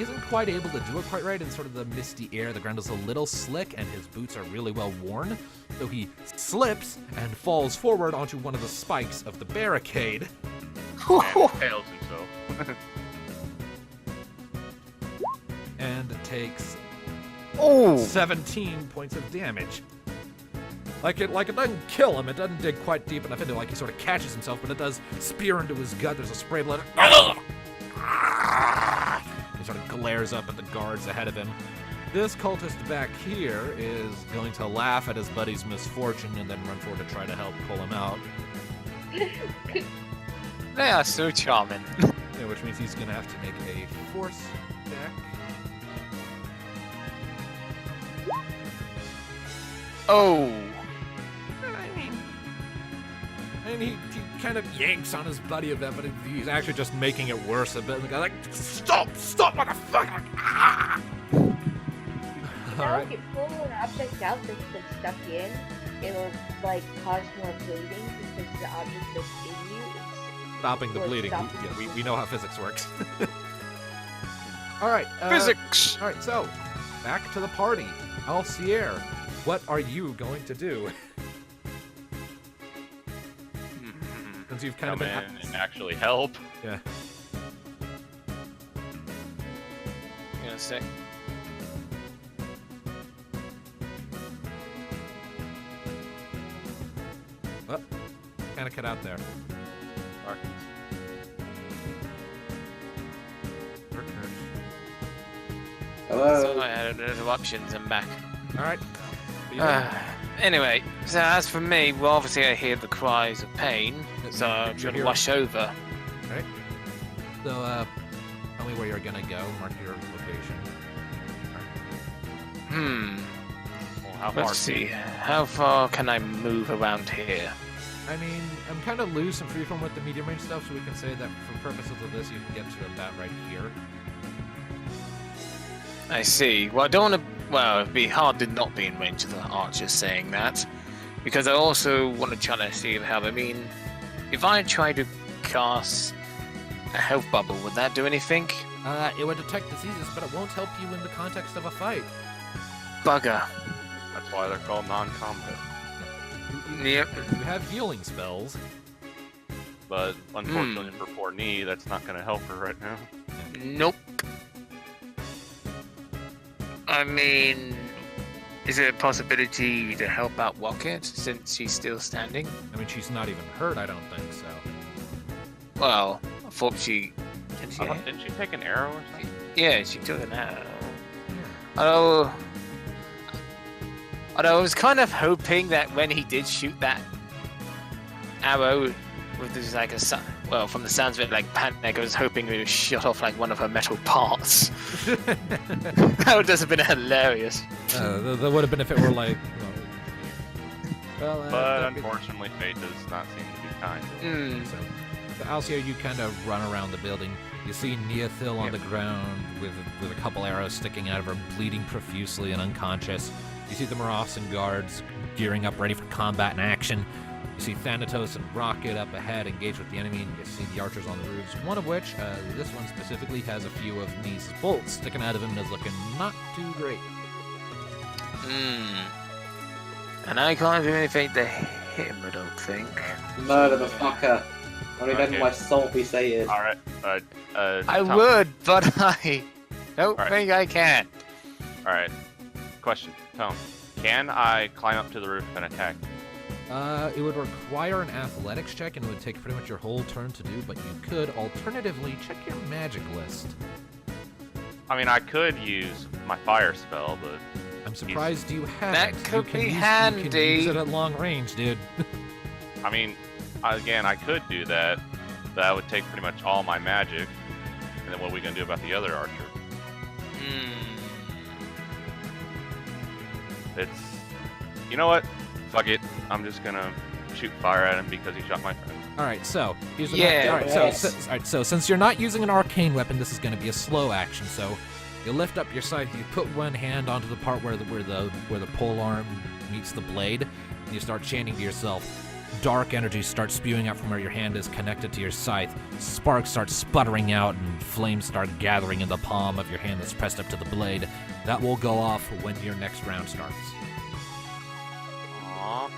isn't quite able to do it quite right in sort of the misty air. The ground is a little slick, and his boots are really well worn. So he slips and falls forward onto one of the spikes of the barricade. And fails himself. And takes Oh, 17 points of damage. Like it doesn't kill him. It doesn't dig quite deep enough into it. Like he sort of catches himself, but it does spear into his gut. There's a spray of blood. He sort of glares up at the guards ahead of him. This cultist back here is going to laugh at his buddy's misfortune and then run forward to try to help pull him out. they are so charming. Yeah, which means he's going to have to make a force check. Oh, And he kind of yanks on his buddy a bit, but he's actually just making it worse a bit. And the guy's like, stop, motherfucker! Ah! You know, Alright. if you pull an object out that's been stuck in, it'll like cause more bleeding because the object that's in you is Stopping the Or bleeding. stopping Yeah, the we know how physics works. Alright. physics. Alright, so, back to the party. Alcier, what are you going to do? Since you've kind Come of in been... and actually help. Yeah. Hang on a sec. Kind of cut out there. Hello. So I had interruptions. I'm back. Alright. Anyway, so as for me, well, obviously I hear the cries of pain, so I'm You're gonna here. rush over. So, tell me where you're gonna go. Mark your location. Well, how far? Let's see. How far can I move around here? I mean, I'm kind of loose and freeform with the medium range stuff, so we can say that for purposes of this, you can get to about right here. I see. Well, I don't want to. Well, it'd be hard to not be in range of the archers saying that, because I also want to try to see how. I mean, if I try to cast a health bubble, would that do anything? It would detect diseases, but it won't help you in the context of a fight. Bugger. That's why they're called non-combat. Yep. You have healing spells. But unfortunately for poor Ni, that's not going to help her right now. Nope. I mean, is there a possibility to help out Rocket since she's still standing? I mean, she's not even hurt, I don't think so. Well, I thought she. Didn't she take an arrow or something? Yeah, she took an arrow. Although I was kind of hoping that when he did shoot that arrow with this like well, from the sounds of it, like panic, I was hoping it would shut off like one of her metal parts. That would just have been hilarious. That would have been if it were like. Well, But unfortunately, fate does not seem to be kind. So Alcio, you kind of run around the building. You see Ni Ethil on the ground with a couple arrows sticking out of her, bleeding profusely and unconscious. You see the Moroccan guards gearing up, ready for combat and action. You see Thanatos and Rocket up ahead, engaged with the enemy, and you see the archers on the roofs, one of which, this one specifically, has a few of Ni's bolts sticking out of him and is looking not too great. And I can't do anything to hit him, I don't think. Murder the fucker. Only then Okay. my soul be sated. Alright, I Tom. would, but I don't Alright. think I can. Alright. Question. Tone. Can I climb up to the roof and attack? It would require an athletics check, and it would take pretty much your whole turn to do, but you could alternatively check your magic list. I mean, I could use my fire spell, but I'm surprised you haven't. That could You can be use- You handy. can use it at long range, dude. I mean, again, I could do that. That would take pretty much all my magic. And then what are we gonna do about the other archer? It's, you know what? Fuck it. I'm just gonna shoot fire at him because he shot my friend. All right, so here's what Yeah, all right, yes. all right, so since you're not using an arcane weapon, this is going to be a slow action. So you lift up your scythe, you put one hand onto the part where the pole arm meets the blade, and you start chanting to yourself. Dark energy starts spewing out from where your hand is connected to your scythe. Sparks start sputtering out, and flames start gathering in the palm of your hand that's pressed up to the blade. That will go off when your next round starts. Aww.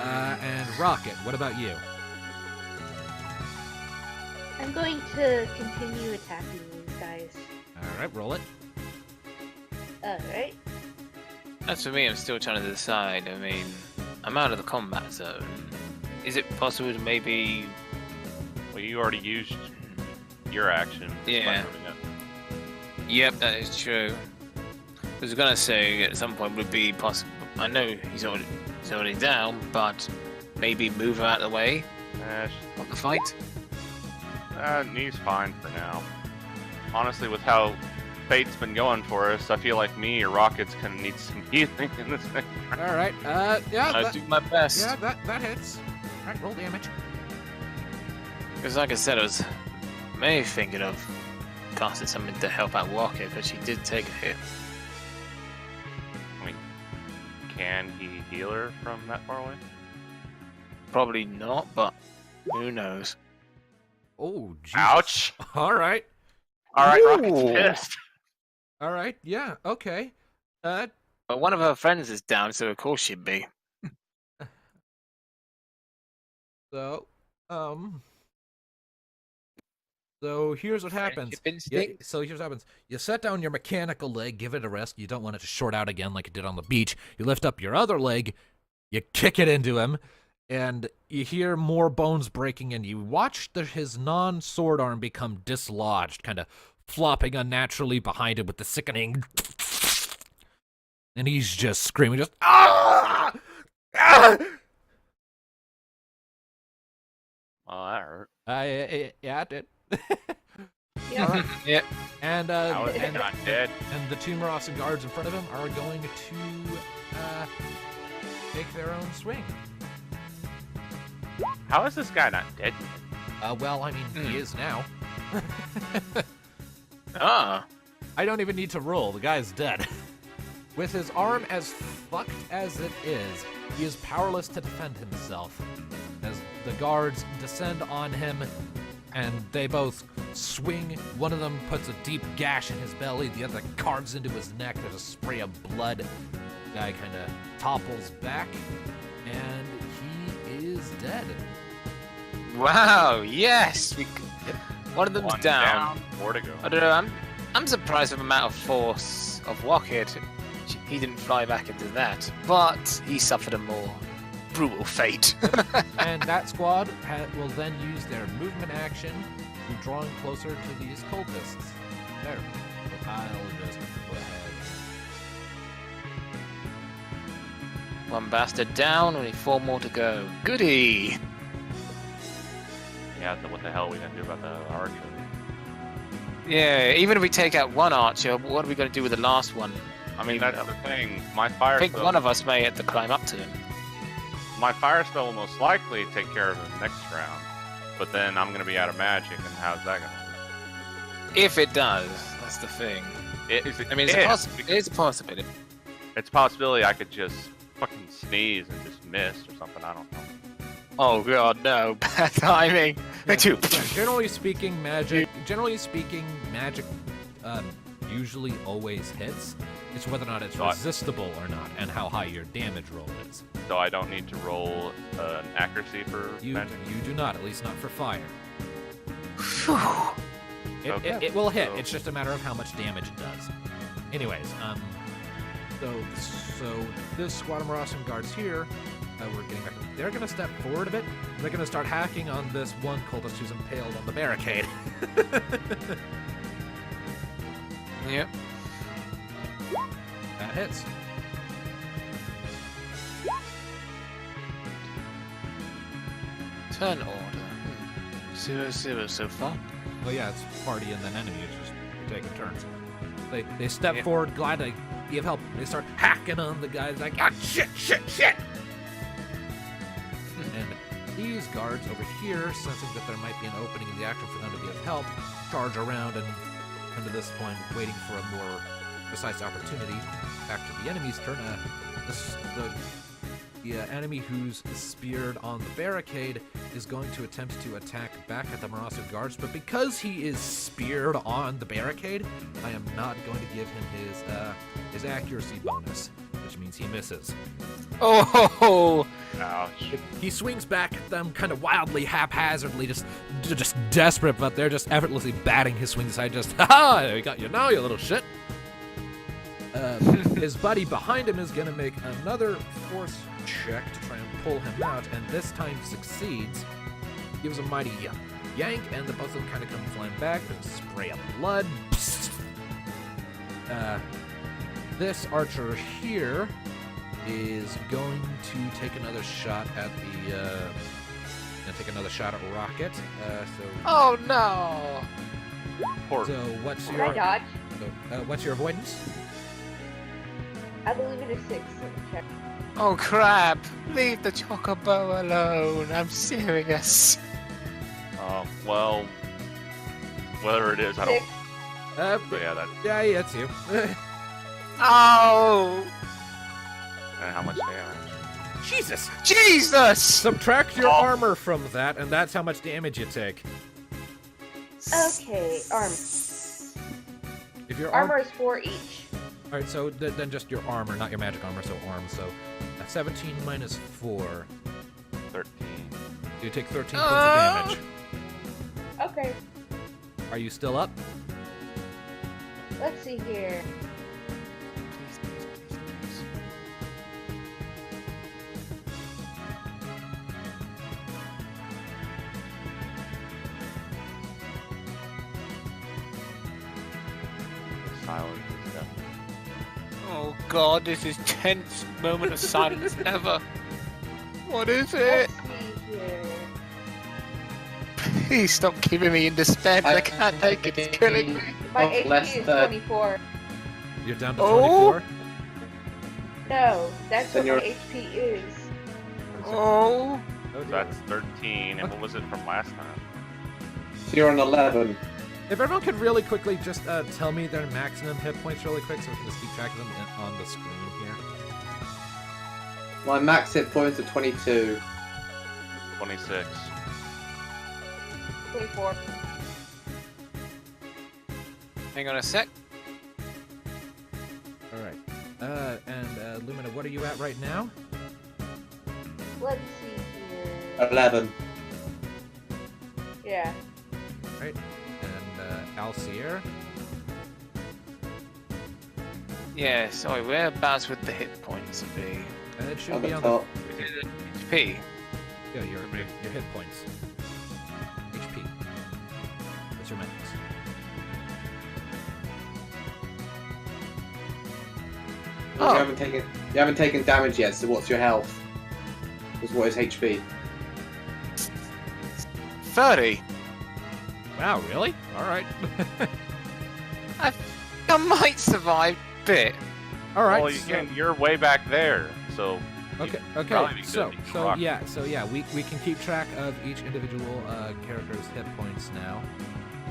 And Rocket, what about you? I'm going to continue attacking these guys. All right, roll it. Alright. As for me, I'm still trying to decide. I mean, I'm out of the combat zone. Is it possible to maybe... Well, you already used your action. Yeah. Yep, that is true. I was gonna say at some point would be possible. I know he's already down, but maybe move her out of the way of the fight. Knee's fine for now. Honestly, with how fate's been going for us, I feel like me or Rocket's gonna need some healing in this next round. All right, yeah, I'll do my best. yeah, that hits. All right, roll damage. Because like I said, I was maybe thinking of casting something to help out Rocket, but she did take a hit. I mean, can he heal her from that far away? Probably not, but who knows? Oh, Jesus. Ouch! All right, Alright, Rocket's Ooh. pissed. all right, yeah, okay. But one of her friends is down, so of course she'd be. So, so here's what happens. Friendship instinct? So here's what happens. You set down your mechanical leg, give it a rest. You don't want it to short out again like it did on the beach. You lift up your other leg, you kick it into him, and you hear more bones breaking, and you watch his non-sword arm become dislodged, kind of flopping unnaturally behind him with the sickening. And he's just screaming, just ah! Ah! Oh, that hurt. Yeah, it did. Yeah. Yeah. And How is he and, not dead? and the two Moroccan guards in front of him are going to make their own swing. How is this guy not dead yet? Well, I mean, he is now. Ah. I don't even need to roll. The guy's dead. With his arm as fucked as it is, he is powerless to defend himself. As the guards descend on him, and they both swing. One of them puts a deep gash in his belly. The other carves into his neck. There's a spray of blood. The guy kind of topples back, and he is dead. Wow, yes! One of them's One down. 4 to go. I don't know, I'm surprised with the amount of force of Rocket. He didn't fly back into that, but he suffered a more. brutal fate. And that squad will then use their movement action to drawing closer to these cultists. There. So I'll just go ahead. One bastard down, only 4 more to go. Goody! Yeah, what the hell are we gonna do about the archer? Yeah, even if we take out one archer, what are we going to do with the last one? I mean, that's the thing. My fire I think spell, one of us may have to climb up to him. my fire spell will most likely take care of him next round. But then I'm gonna be out of magic, and how's that gonna work? If it does, that's the thing. I mean, it's a possibility. It's a possibility I could just fucking sneeze and just miss or something. I don't know. Oh god, no. Bad timing. Yeah, Too. generally speaking, magic usually always hits. It's whether or not it's resistible or not, and how high your damage roll is. So I don't need to roll an accuracy for You magic. do not, at least not for fire. Okay. It will hit. So- It's just a matter of how much damage it does. Anyways, so this squad of Marauding guards here, we're getting back. They're gonna step forward a bit. They're gonna start hacking on this one cultist who's impaled on the barricade. Yep. That hits. Turn order. 0-0 so far. Well, yeah, it's party and then enemy. It's just you're taking turns. They step forward, glad to give help. They start hacking on the guys like, ah, shit. And these guards over here, sensing that there might be an opening in the action for them to be of help, charge around and come to this point, waiting for a more precise opportunity. After the enemy's turn, the enemy who's speared on the barricade is going to attempt to attack back at the Marasu guards, but because he is speared on the barricade, I am not going to give him his accuracy bonus, which means he misses. Oh! Ouch. He swings back at them kind of wildly, haphazardly, just desperate, but they're just effortlessly batting his swing aside, just, ha-ha, we got you now, you little shit. His buddy behind him is going to make another force check to try and pull him out, and this time succeeds. Gives a mighty yank, and the both of them kind of come flying back. There's a spray of blood. This archer here is going to take another shot at Rocket. Oh no! So what's Can I dodge? what's your avoidance? I believe it is 6. Let me check. Oh crap! Leave the chocobo alone. I'm serious. Well, whether it is, I 6. don't. But yeah, that. Yeah, it's you. Oh! And how much damage? Jesus! Jesus! Subtract your armor from that, and that's how much damage you take. Okay, armor. If your Armor is 4 each. All right, so then just your armor, not your magic armor, so arm. So 17 minus 4. 13. You take 13 points of damage. Okay, Are you still up? let's see here. Please, please, please, please. Silence is death. Oh god, this is tense moment of silence ever. What is it? Let's see here. Please stop keeping me in despair. I can't take it. It's killing me. My Oh, less HP is than- 24. You're down to Oh! 24. No, that's Then what my you're- HP is. Oh. Oh, So that's 13. And what was it from last time? So you're on 11. If everyone could really quickly just tell me their maximum hit points really quick, so we can just keep track of them on the screen here. My max hit points are 22. 26. 24. Hang on a sec. All right. And Lumina, what are you at right now? Let's see here. 11. Yeah. Right. And Alcier. Yeah, sorry, whereabouts would the hit points be? It should On be the on top. the. HP. Yeah, your hit points. HP. What's your max? Oh. You haven't taken damage yet. So what's your health? What is HP? 30. Wow, really? All right. I might survive a bit. All right. Well, again, you're way back there, so. Okay. probably be good So, to be so rocked. yeah, so yeah, we can keep track of each individual character's hit points now.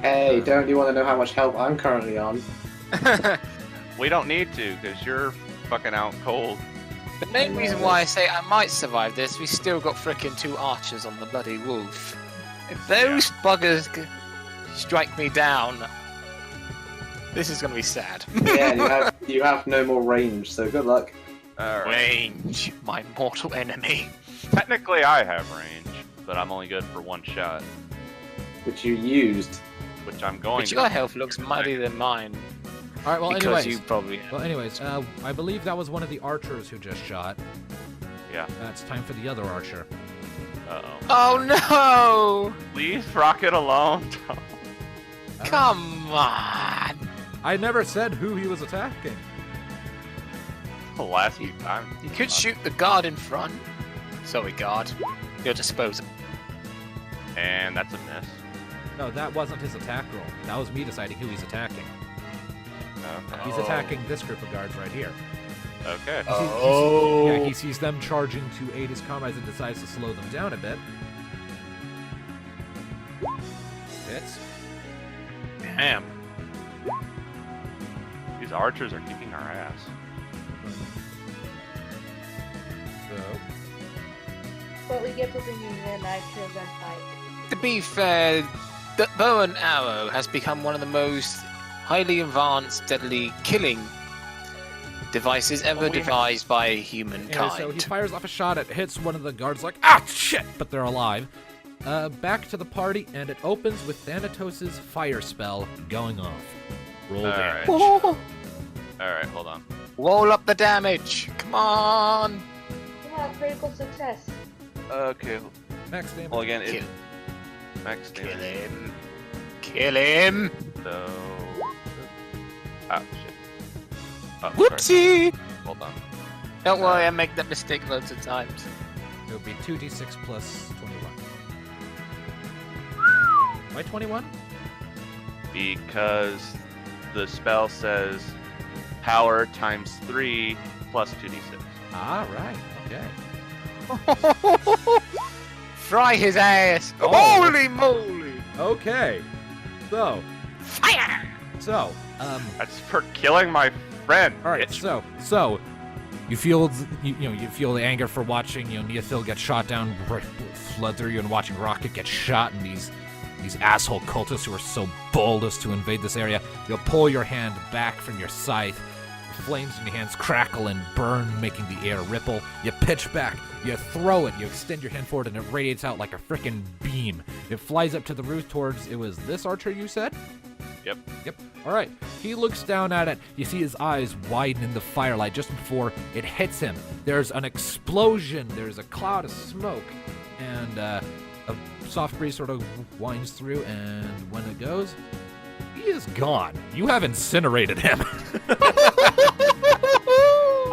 Hey, don't you want to know how much health I'm currently on? We don't need to, because you're fucking out cold. The main reason why I say I might survive this, we still got frickin' 2 archers on the bloody wolf. If those buggers strike me down, this is gonna be sad. Yeah, you have no more range, so good luck. Alright. Range, my mortal enemy. Technically, I have range, but I'm only good for 1 shot, Which you used. which I'm going But to. your health looks mightier than mine. All right. Well, Because anyways. you probably. I believe that was one of the archers who just shot. Yeah. It's time for the other archer. Oh no! Leave Rocket alone. Come on! I never said who he was attacking. The last few times. You could shoot the guard in front. Sorry, guard. You're disposable. And that's a miss. No, that wasn't his attack roll. That was me deciding who he's attacking. Okay. He's attacking this group of guards right here. Okay. Yeah, he sees them charging to aid his comrades and decides to slow them down a bit. Hits. Damn. These archers are kicking our ass. So, What we get for bringing in a nitro gunfight. To be fair, the bow and arrow has become one of the most highly advanced, deadly killing devices ever devised by anyway, humankind. so he fires off a shot. It hits one of the guards like, ah, shit! But they're alive. Back to the party, and it opens with Thanatos' fire spell going off. Roll damage. Alright, hold on. Roll up the damage! Come on! Come on, critical success. Okay. Max damage. Well, again, Kill, max kill damage. him! Kill him! So. Ah, shit. Oh, sorry. Whoopsie! Hold on. Don't worry, I make that mistake loads of times. It would be 2d6 plus 21. Why 21? Because the spell says power times 3 plus 2d6. Ah, right. Okay. Fry his ass! Oh. Holy moly! Okay. So, Fire! That's for killing my friend. all right. bitch. So, you feel you feel the anger for watching Ni Ethil get shot down, flood through you, and watching Rocket get shot, and these asshole cultists who are so bold as to invade this area. You'll pull your hand back from your scythe. The flames in your hands crackle and burn, making the air ripple. You pitch back, you throw it, you extend your hand forward, and it radiates out like a frickin' beam. It flies up to the roof towards, it was this archer you said? Yep. Yep. All right. He looks down at it. You see his eyes widen in the firelight just before it hits him. There's an explosion. There's a cloud of smoke. And a soft breeze sort of winds through. And when it goes, he is gone. You have incinerated him.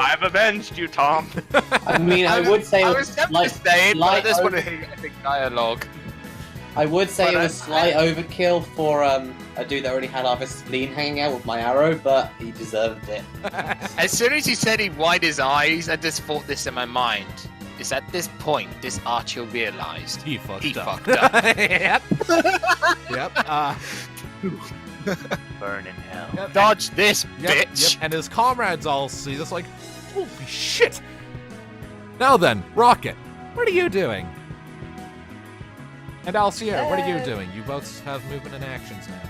I've avenged you, Tom. I mean, I would say I it was was tempted slight, to say it, but I slight just over- want to hear epic dialogue. I would say But it was slight overkill for a dude that already had half his spleen hanging out with my arrow, but he deserved it. As soon as you said he wide his eyes, I just thought this in my mind. Is at this point this archer realized He fucked he up. fucked up. Yep. Yep. Burn in hell. Yep. Dodge this, Yep, bitch! Yep. And his comrades all see this like, holy shit. Now then, Rocket, what are you doing? And Alcier, what are you doing? You both have movement and actions now.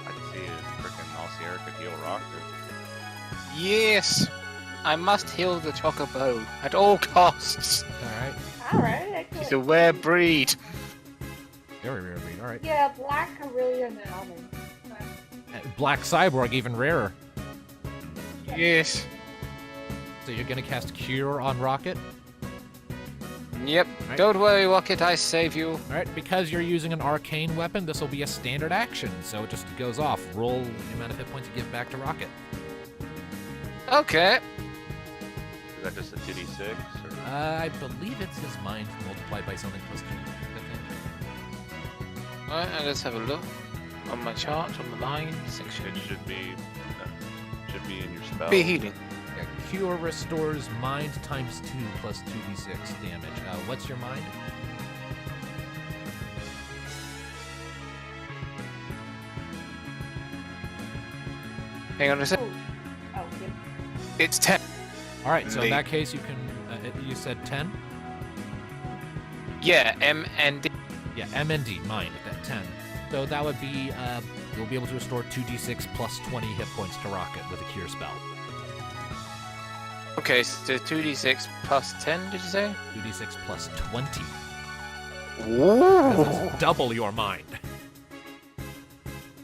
I can see if frickin' Alcier could heal Rocket. Yes! I must heal the Chocobo at all costs. Alright. Alright, He's a excellent. rare breed. Very rare breed. Alright. Yeah, black are really uncommon. Black Cyborg, even rarer. Yes. So you're gonna cast Cure on Rocket. Yep. Right. Don't worry, Rocket. I save you. All right, because you're using an arcane weapon, this will be a standard action, so it just goes off. Roll the amount of hit points you give back to Rocket. Okay. Is that just a 2d6? Or... I believe it's his mind multiplied by something plus 2. I Alright, let's have a look on my chart on the line section. It should be in your spell. Be healing. think. Yeah, Cure restores mind times 2 plus 2d6 damage. What's your mind? Hang on a sec. Oh, yep. It's 10. All right, so in Indeed. that case, you can. You said 10. Yeah, M and D. Yeah, M and D, mind at 10. So that would be. You'll be able to restore 2d6 plus 20 hit points to Rocket with a Cure spell. Okay, so 2d6 plus 10, did you say? 2d6 plus 20. Ooh. Because it's double your mind.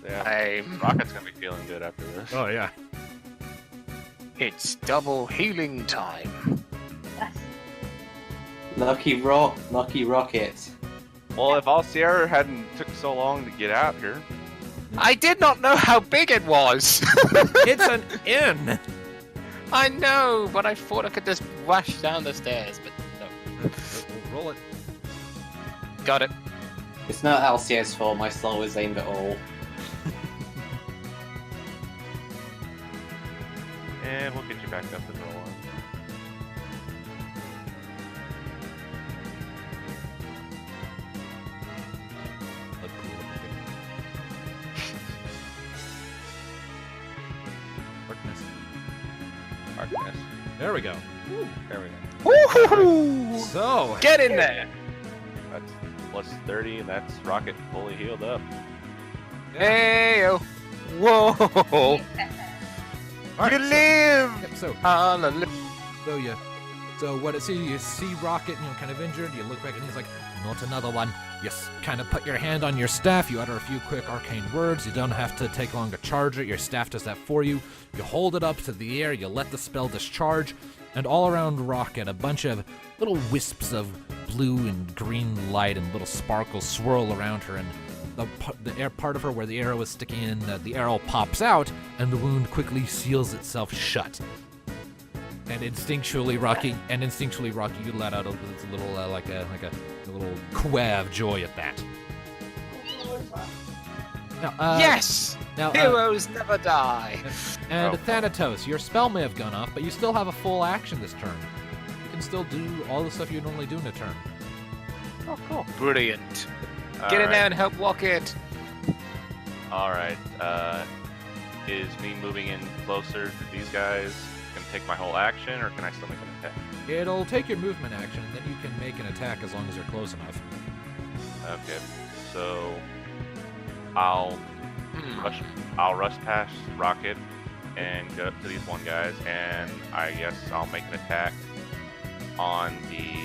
Yeah. Rocket's gonna be feeling good after this. Oh yeah. It's double healing time. Yes. Lucky Rocket. Well, if Alcier hadn't took so long to get out here, I did not know how big it was. It's an inn. I know, but I thought I could just rush down the stairs, but no. Roll it. Got it. It's not Alcier's fault, my slow is aimed at all. and we'll get you back up and rolling. Look cool looking. Darkness. Darkness. There we go. There we go. Woohoo! So, Get in there! That's plus 30, and that's Rocket fully healed up. Hey! Whoa! all right, You live! Yep, so Hallelujah. So you, so what it see you see Rocket, kind of injured. You look back and he's like, not another one. You kind of put your hand on your staff. You utter a few quick arcane words. You don't have to take long to charge it. Your staff does that for you. You hold it up to the air. You let the spell discharge, and all around Rocket, a bunch of little wisps of blue and green light and little sparkles swirl around her, and the air part of her where the arrow was sticking in, the arrow pops out, and the wound quickly seals itself shut. And instinctually, Rocky, you let out a little, like a little quav of joy at that. Now, Yes! Now, Heroes never die. and Oh. Thanatos, your spell may have gone off, but you still have a full action this turn. You can still do all the stuff you normally do in a turn. Oh, cool. Brilliant. Get in there and help Rocket. Alright, is me moving in closer to these guys gonna take my whole action, or can I still make an attack? It'll take your movement action, and then you can make an attack as long as you're close enough. Okay, so I'll rush past Rocket and go up to these one guys, and I guess I'll make an attack on the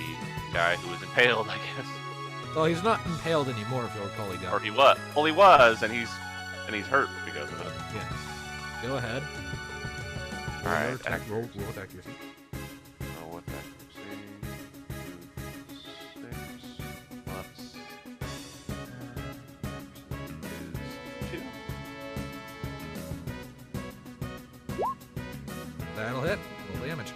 guy who was impaled, I guess. Well, he's not impaled anymore, if you'll recall. He Or got. he was. Well, he was, and he's hurt because of it. Go ahead. All right, Roll attack. Roll with accuracy. So what that is 6 plus is 2. That'll hit. Roll damage.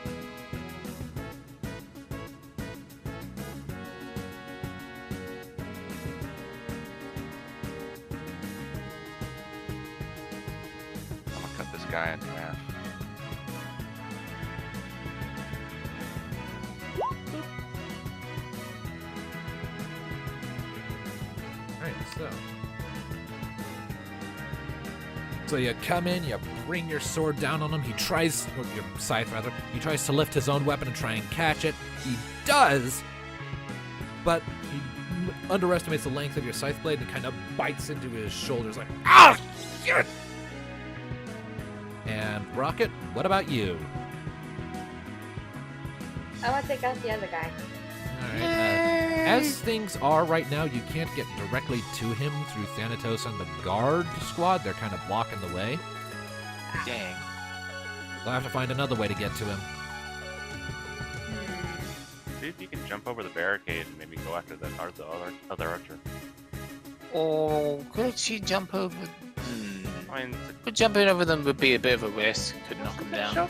I'm gonna cut this guy in half. Alright, so you come in, you bring your sword down on him, or your scythe rather, he tries to lift his own weapon and try and catch it. He does, but he underestimates the length of your scythe blade and kind of bites into his shoulders like, ah, shit! And Rocket, what about you? I want to take out the other guy. Alright, as things are right now, you can't get directly to him through Thanatos and the guard squad. They're kind of blocking the way. Dang. You'll have to find another way to get to him. see if you can jump over the barricade and maybe go after the other archer. Or could she jump over? I mean, But jumping over them would be a bit of a risk. Could knock them down.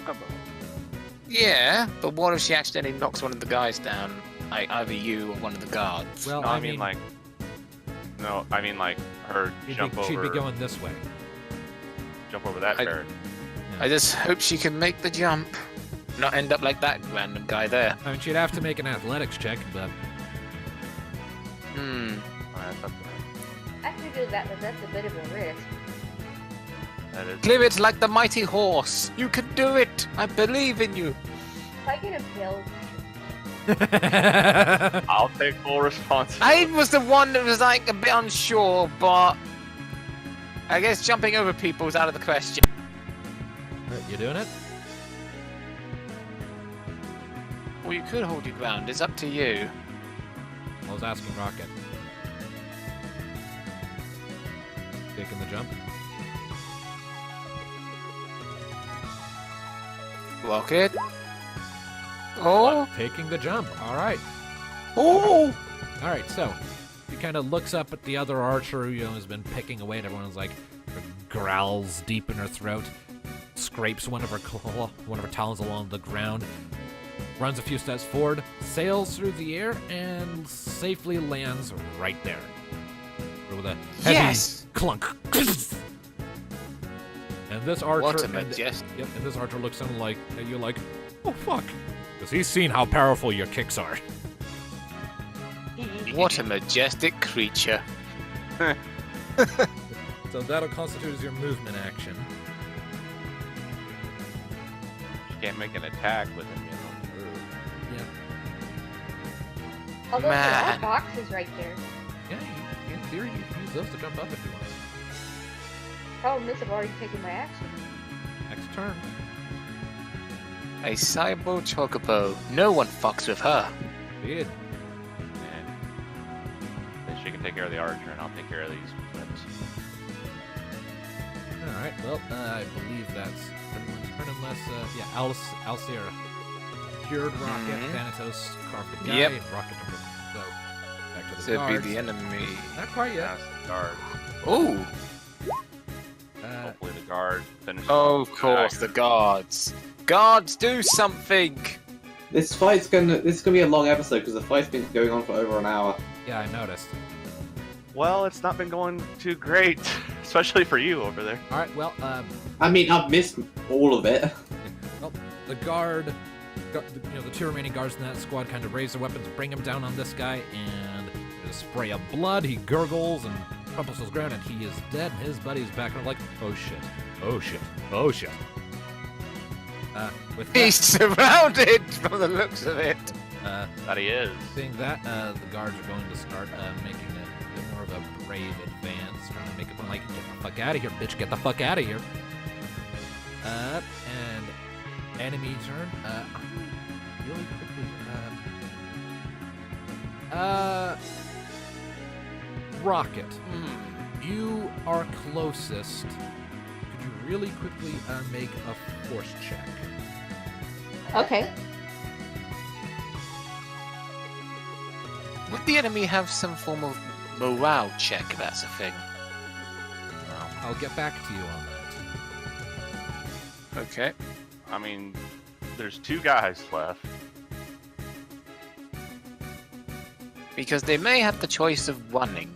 Yeah, but what if she accidentally knocks one of the guys down? Like either you or one of the guards. Well, no, I mean like her she'd be going this way. jump over that barricade. I just hope she can make the jump. Not end up like that random guy there. I mean, she'd have to make an athletics check, but That's up there. I figured that's a bit of a risk. That is. Clear it like the mighty horse. You can do it. I believe in you. If I get impaled, I'll take full responsibility. I was the one that was like a bit unsure, but I guess jumping over people is out of the question. you doing it? Well, you could hold your ground. It's up to you. I was asking Rocket. Taking the jump. Rocket. Oh. Taking the jump. All right. Oh. All right. So he kind of looks up at the other archer who has been picking away at everyone's like growls deep in her throat, scrapes one of her talons along the ground, runs a few steps forward, sails through the air, and safely lands right there with a heavy Yes. clunk. And this archer, What a and this archer looks at him like you're like, oh fuck, because he's seen how powerful your kicks are. What a majestic creature. So that'll constitute as your movement action. You can't make an attack with him on the move. Yeah. although there are Man. boxes right there. Yeah, in theory, you can use those to jump up if you want. Problem is, I've already taken my action. Next turn. A cyborg chocobo. No one fucks with her. Indeed. And then she can take care of the archer, and I'll take care of these twins. Alright, well, I believe that's everyone's turn unless, Alcir cured Rocket, Thanatos carved the guy, Yep. Rocket so back to the So it'd guards. be the enemy. Not quite yet. That's the guard. Oh. Hopefully the guard finishes. Oh, of course, the guards. Guards, do something. This is gonna be a long episode because the fight's been going on for over an hour. Yeah, I noticed. Well, it's not been going too great, especially for you over there. Alright, well, I mean, I've missed all of it. the guard, the two remaining guards in that squad kind of raise their weapons, bring him down on this guy, and there's a spray of blood. He gurgles and crumples to the ground, and he is dead. And his buddy's back and like, oh shit, oh shit, oh shit. With He's that, surrounded from the looks of it. That he is. seeing that, the guards are going to start making a bit more of a brave advance, trying to make it like, get the fuck out of here, bitch, get the fuck out of here. And enemy turn. I'm really quickly. Rocket, you are closest. Could you really quickly make a force check? Okay. Would the enemy have some form of morale check if that's a thing? I'll get back to you on that. Okay. I mean, there's 2 guys left. Because they may have the choice of running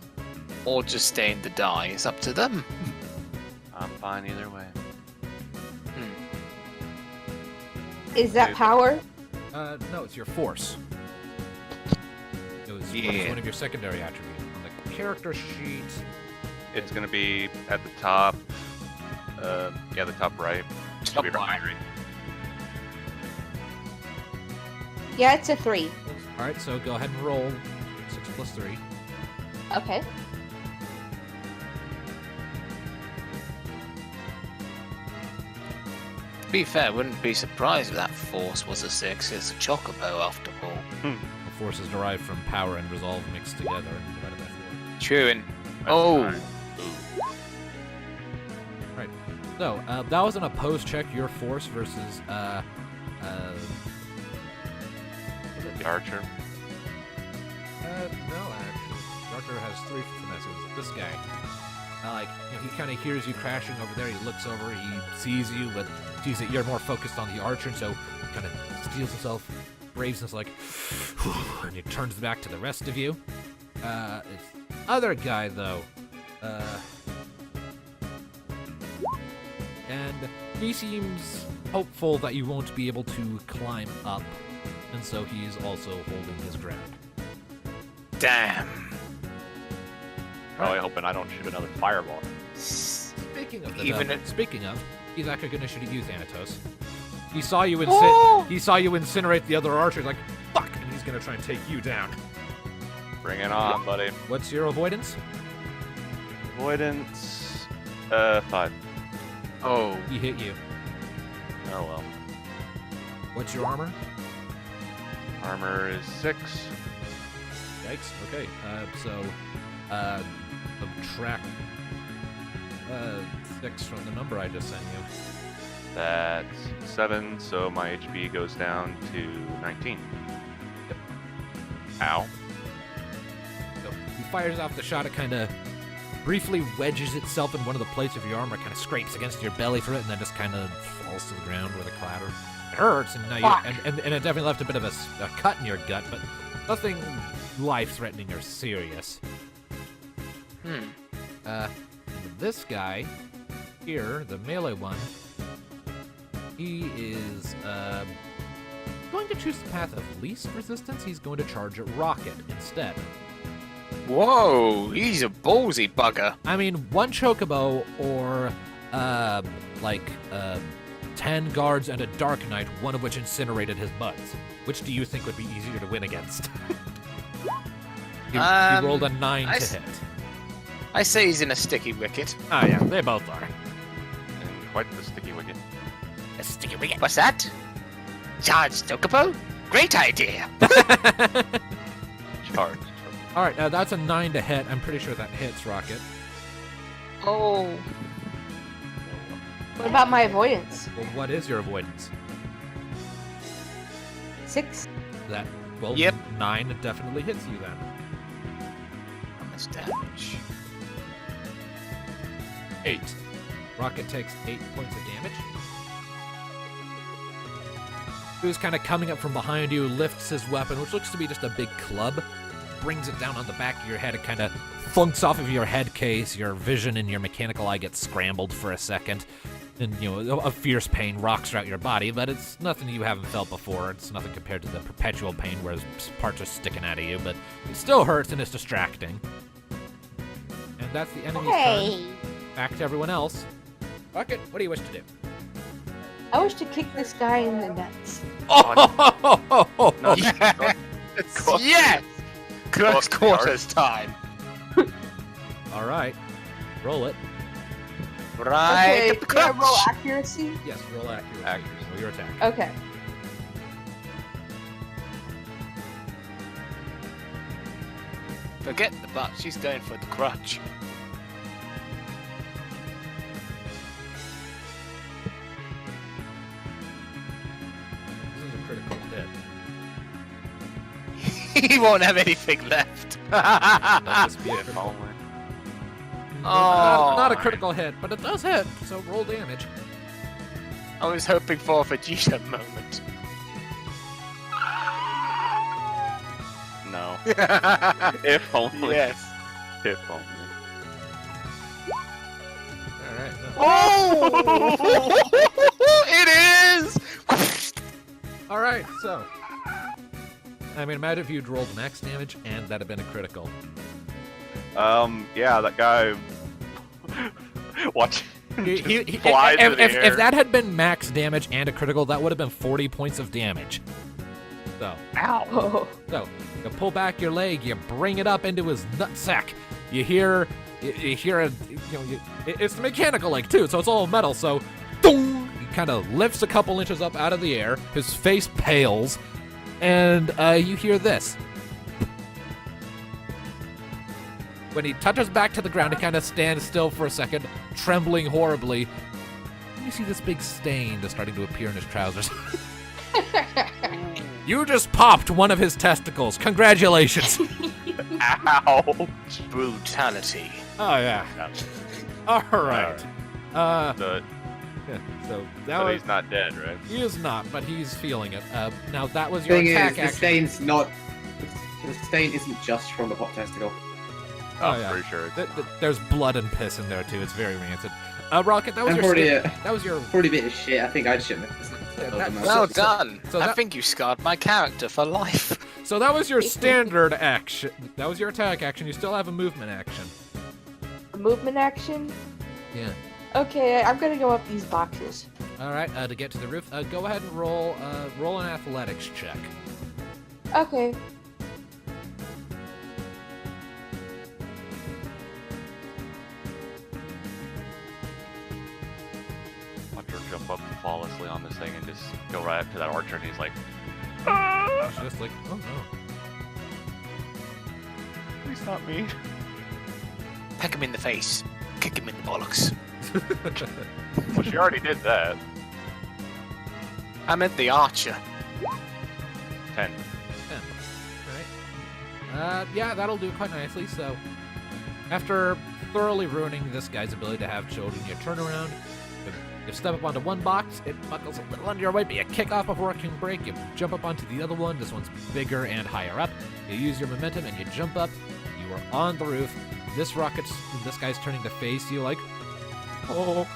or just staying to die. It's up to them. I'm fine either way. Is that Dude. power? No, it's your force. It was one of your secondary attributes. On the character sheet, It's gonna be at the top. The top right. Top Should be right. right. Yeah, it's a 3. Alright, so go ahead and roll 6 plus 3. Okay. To be fair, I wouldn't be surprised if that force was a 6. It's a chocobo after all. The force is derived from power and resolve mixed together and divided by 4. True, and That's oh, fine. Right. So, that was an opposed check, your force versus, the archer? No, actually. The archer has 3 finesses. This guy. He kind of hears you crashing over there. He looks over, he sees you, but sees that you're more focused on the archer, and so he kind of steels himself, braves and is like, and he turns back to the rest of you. This other guy, though, and he seems hopeful that you won't be able to climb up, and so he's also holding his ground. Damn. Probably hoping I don't shoot another fireball. Speaking of he's actually going to shoot at you, Thanatos. He saw you incinerate the other archer, like, fuck, and he's going to try and take you down. Bring it on, buddy. What's your avoidance? Avoidance, 5. Oh. He hit you. Oh well. What's your armor? Armor is 6. Yikes. Okay. Subtract 6 from the number I just sent you. That's 7, so my HP goes down to 19. Yep. Ow. So he fires off the shot. It kind of briefly wedges itself in one of the plates of your armor, kind of scrapes against your belly for it, and then just kind of falls to the ground with a clatter. It hurts, and now and it definitely left a bit of a cut in your gut, but nothing life-threatening or serious. This guy here, the melee one, he is going to choose the path of least resistance. He's going to charge at Rocket instead. Whoa, he's a ballsy bugger. I mean, 1 chocobo or 10 guards and a Dark Knight, one of which incinerated his buds. Which do you think would be easier to win against? He rolled a 9 to hit. I say he's in a sticky wicket. Oh yeah, they both are. And quite the sticky wicket. A sticky wicket? What's that? Charge Chocobo? Great idea. Charge. All right, that's a 9 to hit. I'm pretty sure that hits Rocket. Oh. What about my avoidance? Well, what is your avoidance? 6. That well, Yep. 9 definitely hits you then. How much damage? 8. Rocket takes 8 points of damage. Who's kind of coming up from behind you, lifts his weapon, which looks to be just a big club, brings it down on the back of your head. It kind of funks off of your head case. Your vision and your mechanical eye get scrambled for a second. And, a fierce pain rocks throughout your body, but it's nothing you haven't felt before. It's nothing compared to the perpetual pain where parts are sticking out of you, but it still hurts and it's distracting. And that's the enemy's turn. Back to everyone else. Rocket, what do you wish to do? I wish to kick this guy in the nuts. Oh! No, Yes! Yes! Close quarters time. All right. Roll it. Right Okay, at the can I roll crotch. accuracy? Yes, roll accuracy. Accuracy. Roll your attack. Okay. Forget the butt. She's going for the crutch. This is a critical hit. He won't have anything left. Let this be a If critical. only. Not a Oh. critical hit, but it does hit, so roll damage. I was hoping for a Vegeta moment. No. If only. Yes. If only. Alright. No. Oh! It is! Alright, so. I mean, imagine if you'd rolled max damage and that had been a critical. Yeah, that guy. Watch. If flies in the air. that had been max damage and a critical, that would have been 40 points of damage. So, Oh. so you pull back your leg, you bring it up into his nutsack. You hear it's the mechanical leg too, so it's all metal. So, boom, he kind of lifts a couple inches up out of the air. His face pales, and you hear this. When he touches back to the ground, he kind of stands still for a second, trembling horribly. And you see this big stain just starting to appear in his trousers. You just popped one of his testicles. Congratulations. Ouch. Brutality. Oh, yeah. All right. So, Yeah, so that so was, he's not dead, right? he is not, but he's feeling it. Now, that was your Thing attack is, the action. stain's not. The stain isn't just from the pop testicle. Oh, yeah. Pretty sure. There's blood and piss in there, too. It's very rancid. Rocket, that was I'm your already that was your... Already a bit of shit. I think I shouldn't have. Well done. so I that- think you scarred my character for life. So that was your standard action. That was your attack action. You still have a movement action. A movement action? Yeah. Okay, I'm gonna go up these boxes. All right, to get to the roof, go ahead and roll an athletics check. Okay. Hunter jump up flawlessly on this thing and just go right up to that archer, and he's like, "Ah, It's just like, oh no. please not me." Peck him in the face. Kick him in the bollocks. Well, she already did that. I meant the archer. 10. Alright. Yeah, that'll do quite nicely. So, after thoroughly ruining this guy's ability to have children, you turn around, you step up onto one box, it buckles a little under your weight, but you kick off before it can break, you jump up onto the other one, this one's bigger and higher up, you use your momentum and you jump up, you are on the roof, this guy's turning to face you like, oh.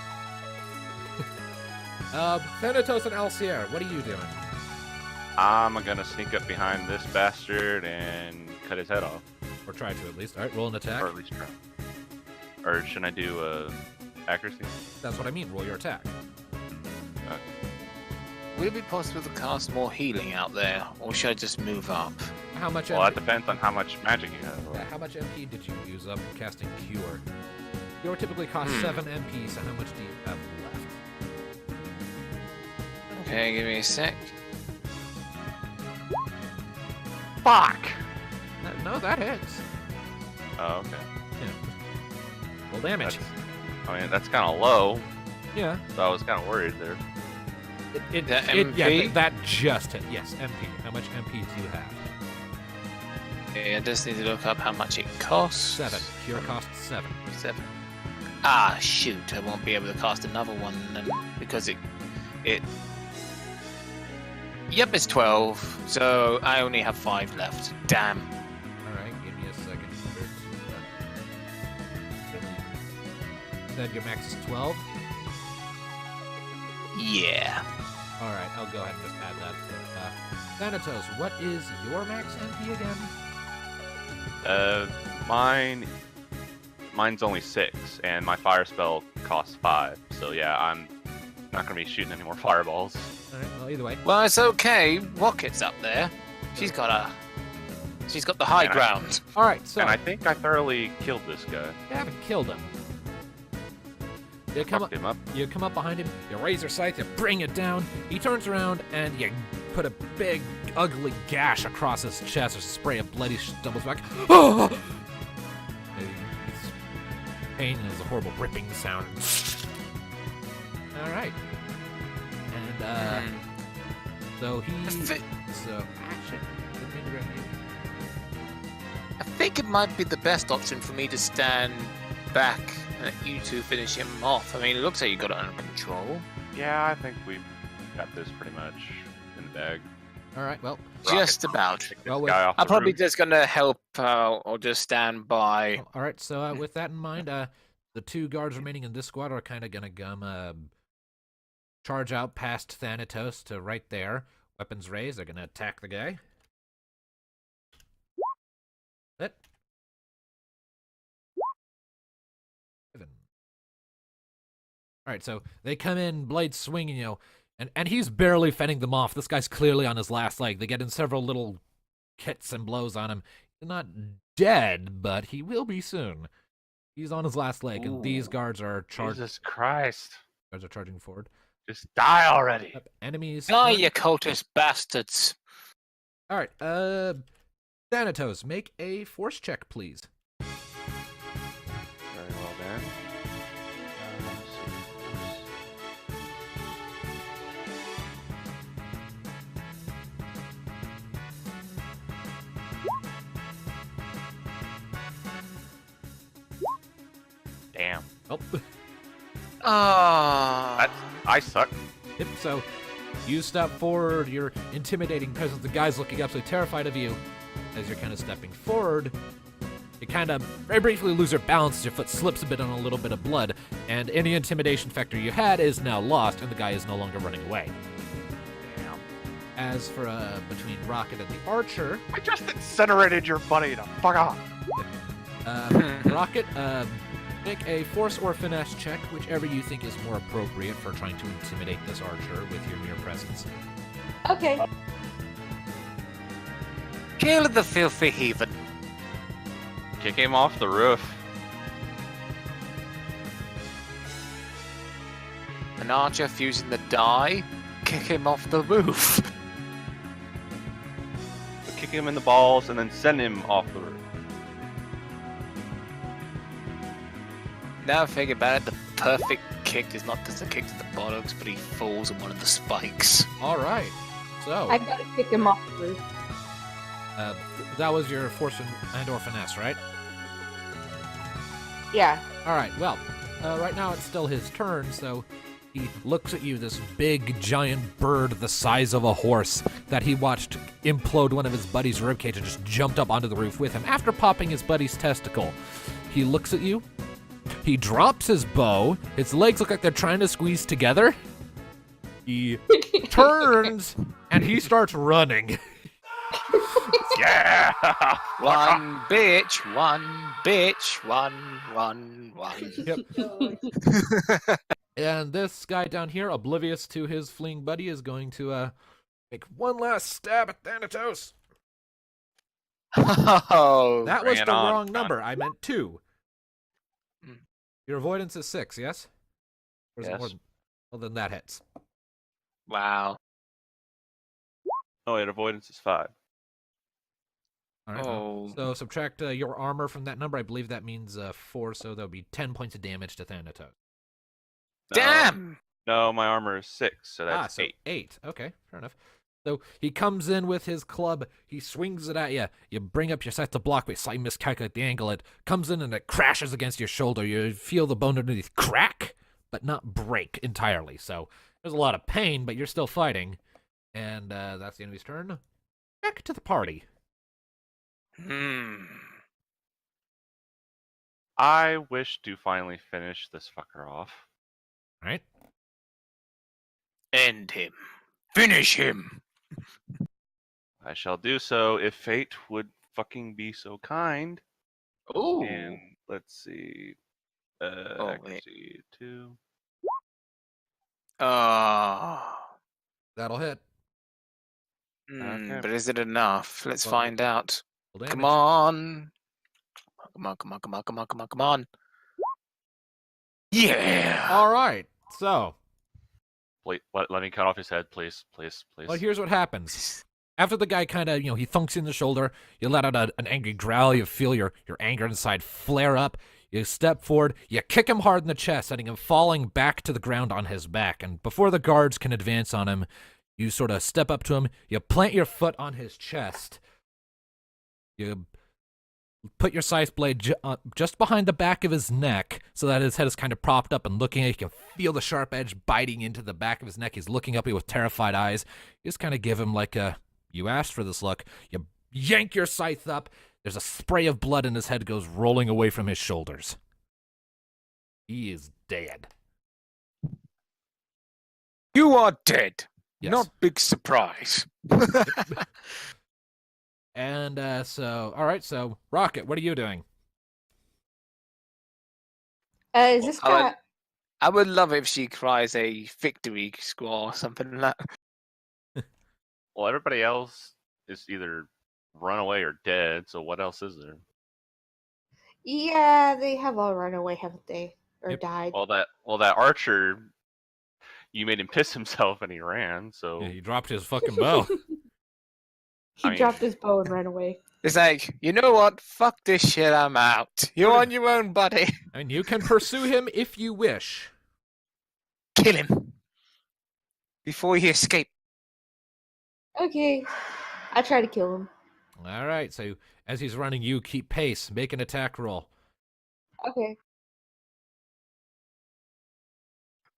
Thanatos and Alcier, what are you doing? I'm gonna sneak up behind this bastard and cut his head off. Or try to at least. Alright, roll an attack. Or at least try. Or should I do accuracy? That's what I mean, roll your attack. Would it be possible to cast more healing out there, or should I just move up? How much Well, that MP, depends on how much magic you yeah, have. how much MP did you use up casting Cure? Cure typically costs 7 MP, so how much do you have left? Okay, give me a sec. Fuck! No, that hits. Oh, okay. Yeah. Well, damage. That's kind of low, Yeah. so I was kind of worried there. That Yeah, MP? that just hit. Yes, MP. How much MP do you have? Okay, I just need to look up how much it costs. 7. Cure costs 7. 7. Ah, shoot! I won't be able to cast another one then because it. Yep, it's 12. So I only have 5 left. Damn. Alright, give me a second. Said your max is 12? Yeah. Alright, I'll go ahead and just add that. Thanatos, what is your max MP again? Mine's only 6, and my fire spell costs 5. So yeah, I'm not gonna be shooting any more fireballs. Alright, well, either way. Well, it's okay. Rocket's up there. She's got the high And I- ground. Alright, so And I think I thoroughly killed this guy. you haven't killed him. You come up, Fucked him up. you come up behind him, you raise your scythe, you bring it down, he turns around, and you put a big, ugly gash across his chest. There's a spray of blood, he stumbles back. Oh! He's pain, and there's a horrible ripping sound. Alright. And, so he... So, action. Didn't mean to bring you. I think it might be the best option for me to stand back and let you two finish him off. I mean, it looks like you got it under control. Yeah, I think we've got this pretty much in the bag. Alright, well, Just about. Take this Well, wait. guy off I'm the probably roof. just gonna help or just stand by. alright, so with that in mind, the 2 guards remaining in this squad are kind of gonna charge out past Thanatos to right there. Weapons raised, they're gonna attack the guy. Hit. 7. Alright, so they come in, blades swinging, and he's barely fending them off. This guy's clearly on his last leg. They get in several little hits and blows on him. He's not dead, but he will be soon. He's on his last leg, and these Ooh. guards are Jesus Christ. charging forward. Just die already. Yep, enemies. Die, you cultist bastards! All right, Thanatos, make a force check, please. Very well then. Let's see. Damn. Oh, Ah. I suck. yep, so you step forward, your intimidating presence, the guy's looking absolutely terrified of you. As you're kind of stepping forward, you kind of very briefly lose your balance as your foot slips a bit on a little bit of blood, and any intimidation factor you had is now lost, and the guy is no longer running away. Damn. As for between Rocket and the Archer, I just incinerated your buddy to fuck off. Rocket, make a force or finesse check, whichever you think is more appropriate for trying to intimidate this Archer with your mere presence. Okay. Kill the filthy heathen. Kick him off the roof. An archer fusing the die. Kick him off the roof. Kick him in the balls and then send him off the roof. Now I think about it, the perfect kick is not just a kick to the buttocks, but he falls on one of the spikes. All right, so I gotta kick him off the roof. that was your force and or finesse, right? Yeah. All right, well, right now it's still his turn, so he looks at you, this big, giant bird the size of a horse that he watched implode one of his buddy's ribcage and just jumped up onto the roof with him after popping his buddy's testicle. He looks at you, he drops his bow, his legs look like they're trying to squeeze together. He turns, and he starts running. Yeah! One bitch, one. Yep. And this guy down here, oblivious to his fleeing buddy, is going to make one last stab at Thanatos. Oh, That was bring it the on, wrong son. number. I meant 2. Hmm. Your avoidance is 6, yes? Or is it Yes. more well, then that hits. wow. Oh, wait, avoidance is 5. All right. Oh. So subtract your armor from that number. I believe that means 4, so that'll be 10 points of damage to Thanatos. Damn! No, my armor is 6, so that's so 8. 8. Okay, fair enough. So he comes in with his club, he swings it at you, you bring up your sight to block, but you slightly miscalculate the angle, it comes in and it crashes against your shoulder, you feel the bone underneath crack, but not break entirely, so there's a lot of pain, but you're still fighting, and that's the enemy's turn. Back to the party. I wish to finally finish this fucker off. Alright? End him. Finish him. I shall do so if fate would fucking be so kind. Ooh. And let's see. Oh, wait. Accuracy 2. Ah. That'll hit. Okay. But is it enough? Let's Well, find out. Full Come damage. on. Come on. Yeah. Alright, so, Wait, let me cut off his head, please. Please. well, here's what happens. After the guy kind of, he thunks you in the shoulder, you let out an angry growl, you feel your anger inside flare up, you step forward, you kick him hard in the chest, sending him falling back to the ground on his back, and before the guards can advance on him, you sort of step up to him, you plant your foot on his chest, you put your scythe blade just behind the back of his neck so that his head is kind of propped up and looking at you. You can feel the sharp edge biting into the back of his neck. He's looking up at you with terrified eyes. You just kind of give him like a, you asked for this look. You yank your scythe up. There's a spray of blood and his head goes rolling away from his shoulders. He is dead. You are dead. Yes. Not big surprise. And all right, so Rocket, what are you doing? Is this guy? I would love it if she cries a victory squall or something like that. Well, everybody else is either run away or dead, so what else is there? Yeah, they have all run away, haven't they? Or Yep. died. Well, that archer, you made him piss himself and he ran, so... Yeah, he dropped his fucking bow. He I mean- dropped his bow and ran away. It's like, you know what? Fuck this shit, I'm out. You're on your own, buddy. And you can pursue him if you wish. Kill him. Before he escape. Okay, I try to kill him. All right, so as he's running, you keep pace. Make an attack roll. Okay.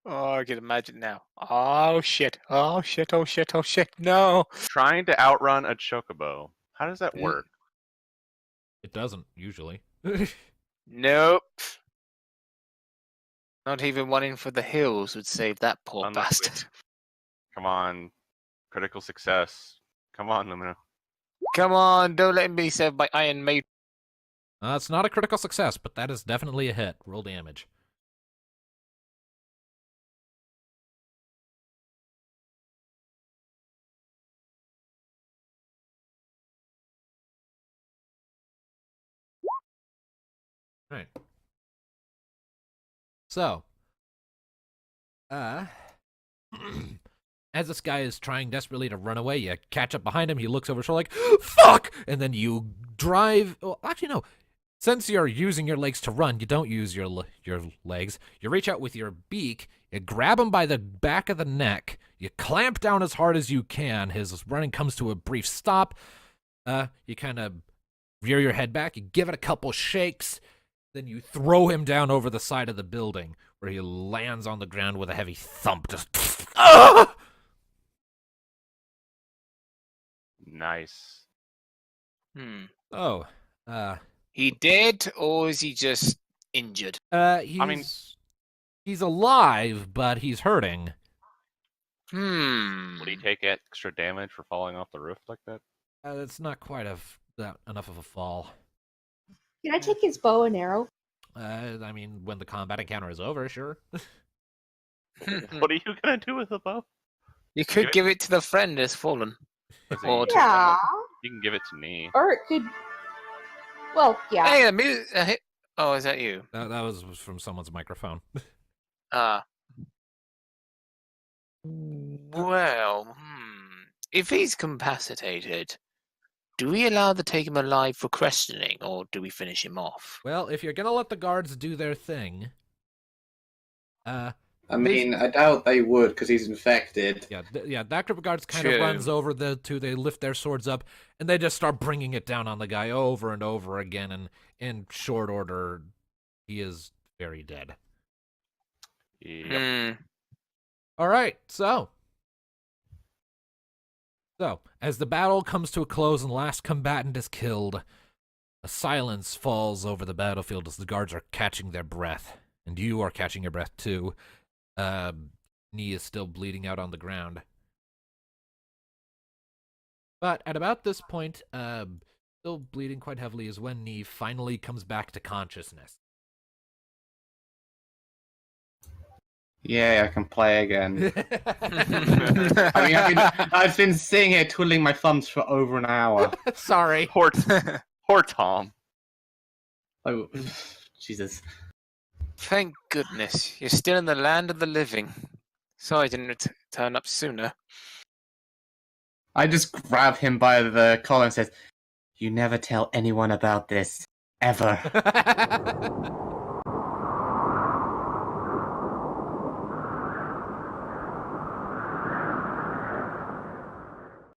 Oh, I can imagine now. Oh shit! Oh shit! Oh shit! Oh shit! No! Trying to outrun a chocobo. How does that work? It doesn't usually. Nope. Not even one in for the hills would save that poor Unlikely. bastard. Come on. Critical success. Come on, Lumina. Come on, don't let him be saved by Iron Maiden. It's not a critical success, but that is definitely a hit. Roll damage. Right. So, as this guy is trying desperately to run away, you catch up behind him. He looks over his shoulder like, "Fuck!" And then you drive. Well, actually, no. Since you're using your legs to run, you don't use your legs. You reach out with your beak. You grab him by the back of the neck. You clamp down as hard as you can. His running comes to a brief stop. You kind of rear your head back. You give it a couple shakes. Then you throw him down over the side of the building, where he lands on the ground with a heavy thump. Just ah! Nice. Oh, He dead, or is he just injured? he's alive, but he's hurting. Would he take extra damage for falling off the roof like that? It's not quite enough of a fall. Can I take his bow and arrow? I mean, when the combat encounter is over, sure. What are you gonna do with the bow? You could give it to the friend that's fallen. Or to- Yeah. You can give it to me. Or it could. Well, yeah. Hey, the music. Oh, is that you? That was from someone's microphone. Well, if he's incapacitated, do we allow to take him alive for questioning, or do we finish him off? Well, if you're gonna let the guards do their thing, I mean, I doubt they would because he's infected. yeah, that group of guards kind of True. runs over the two. They lift their swords up and they just start bringing it down on the guy over and over again. And in short order, he is very dead. Yep. All right, so as the battle comes to a close and the last combatant is killed, a silence falls over the battlefield as the guards are catching their breath, and you are catching your breath too. Ni is still bleeding out on the ground. But at about this point, still bleeding quite heavily, is when Ni finally comes back to consciousness. Yeah, I can play again. I mean, I've been sitting here twiddling my thumbs for over an hour. Sorry. Poor Tom. Oh, Jesus. Thank goodness you're still in the land of the living. Sorry I didn't turn up sooner. I just grab him by the collar and says, "You never tell anyone about this, ever."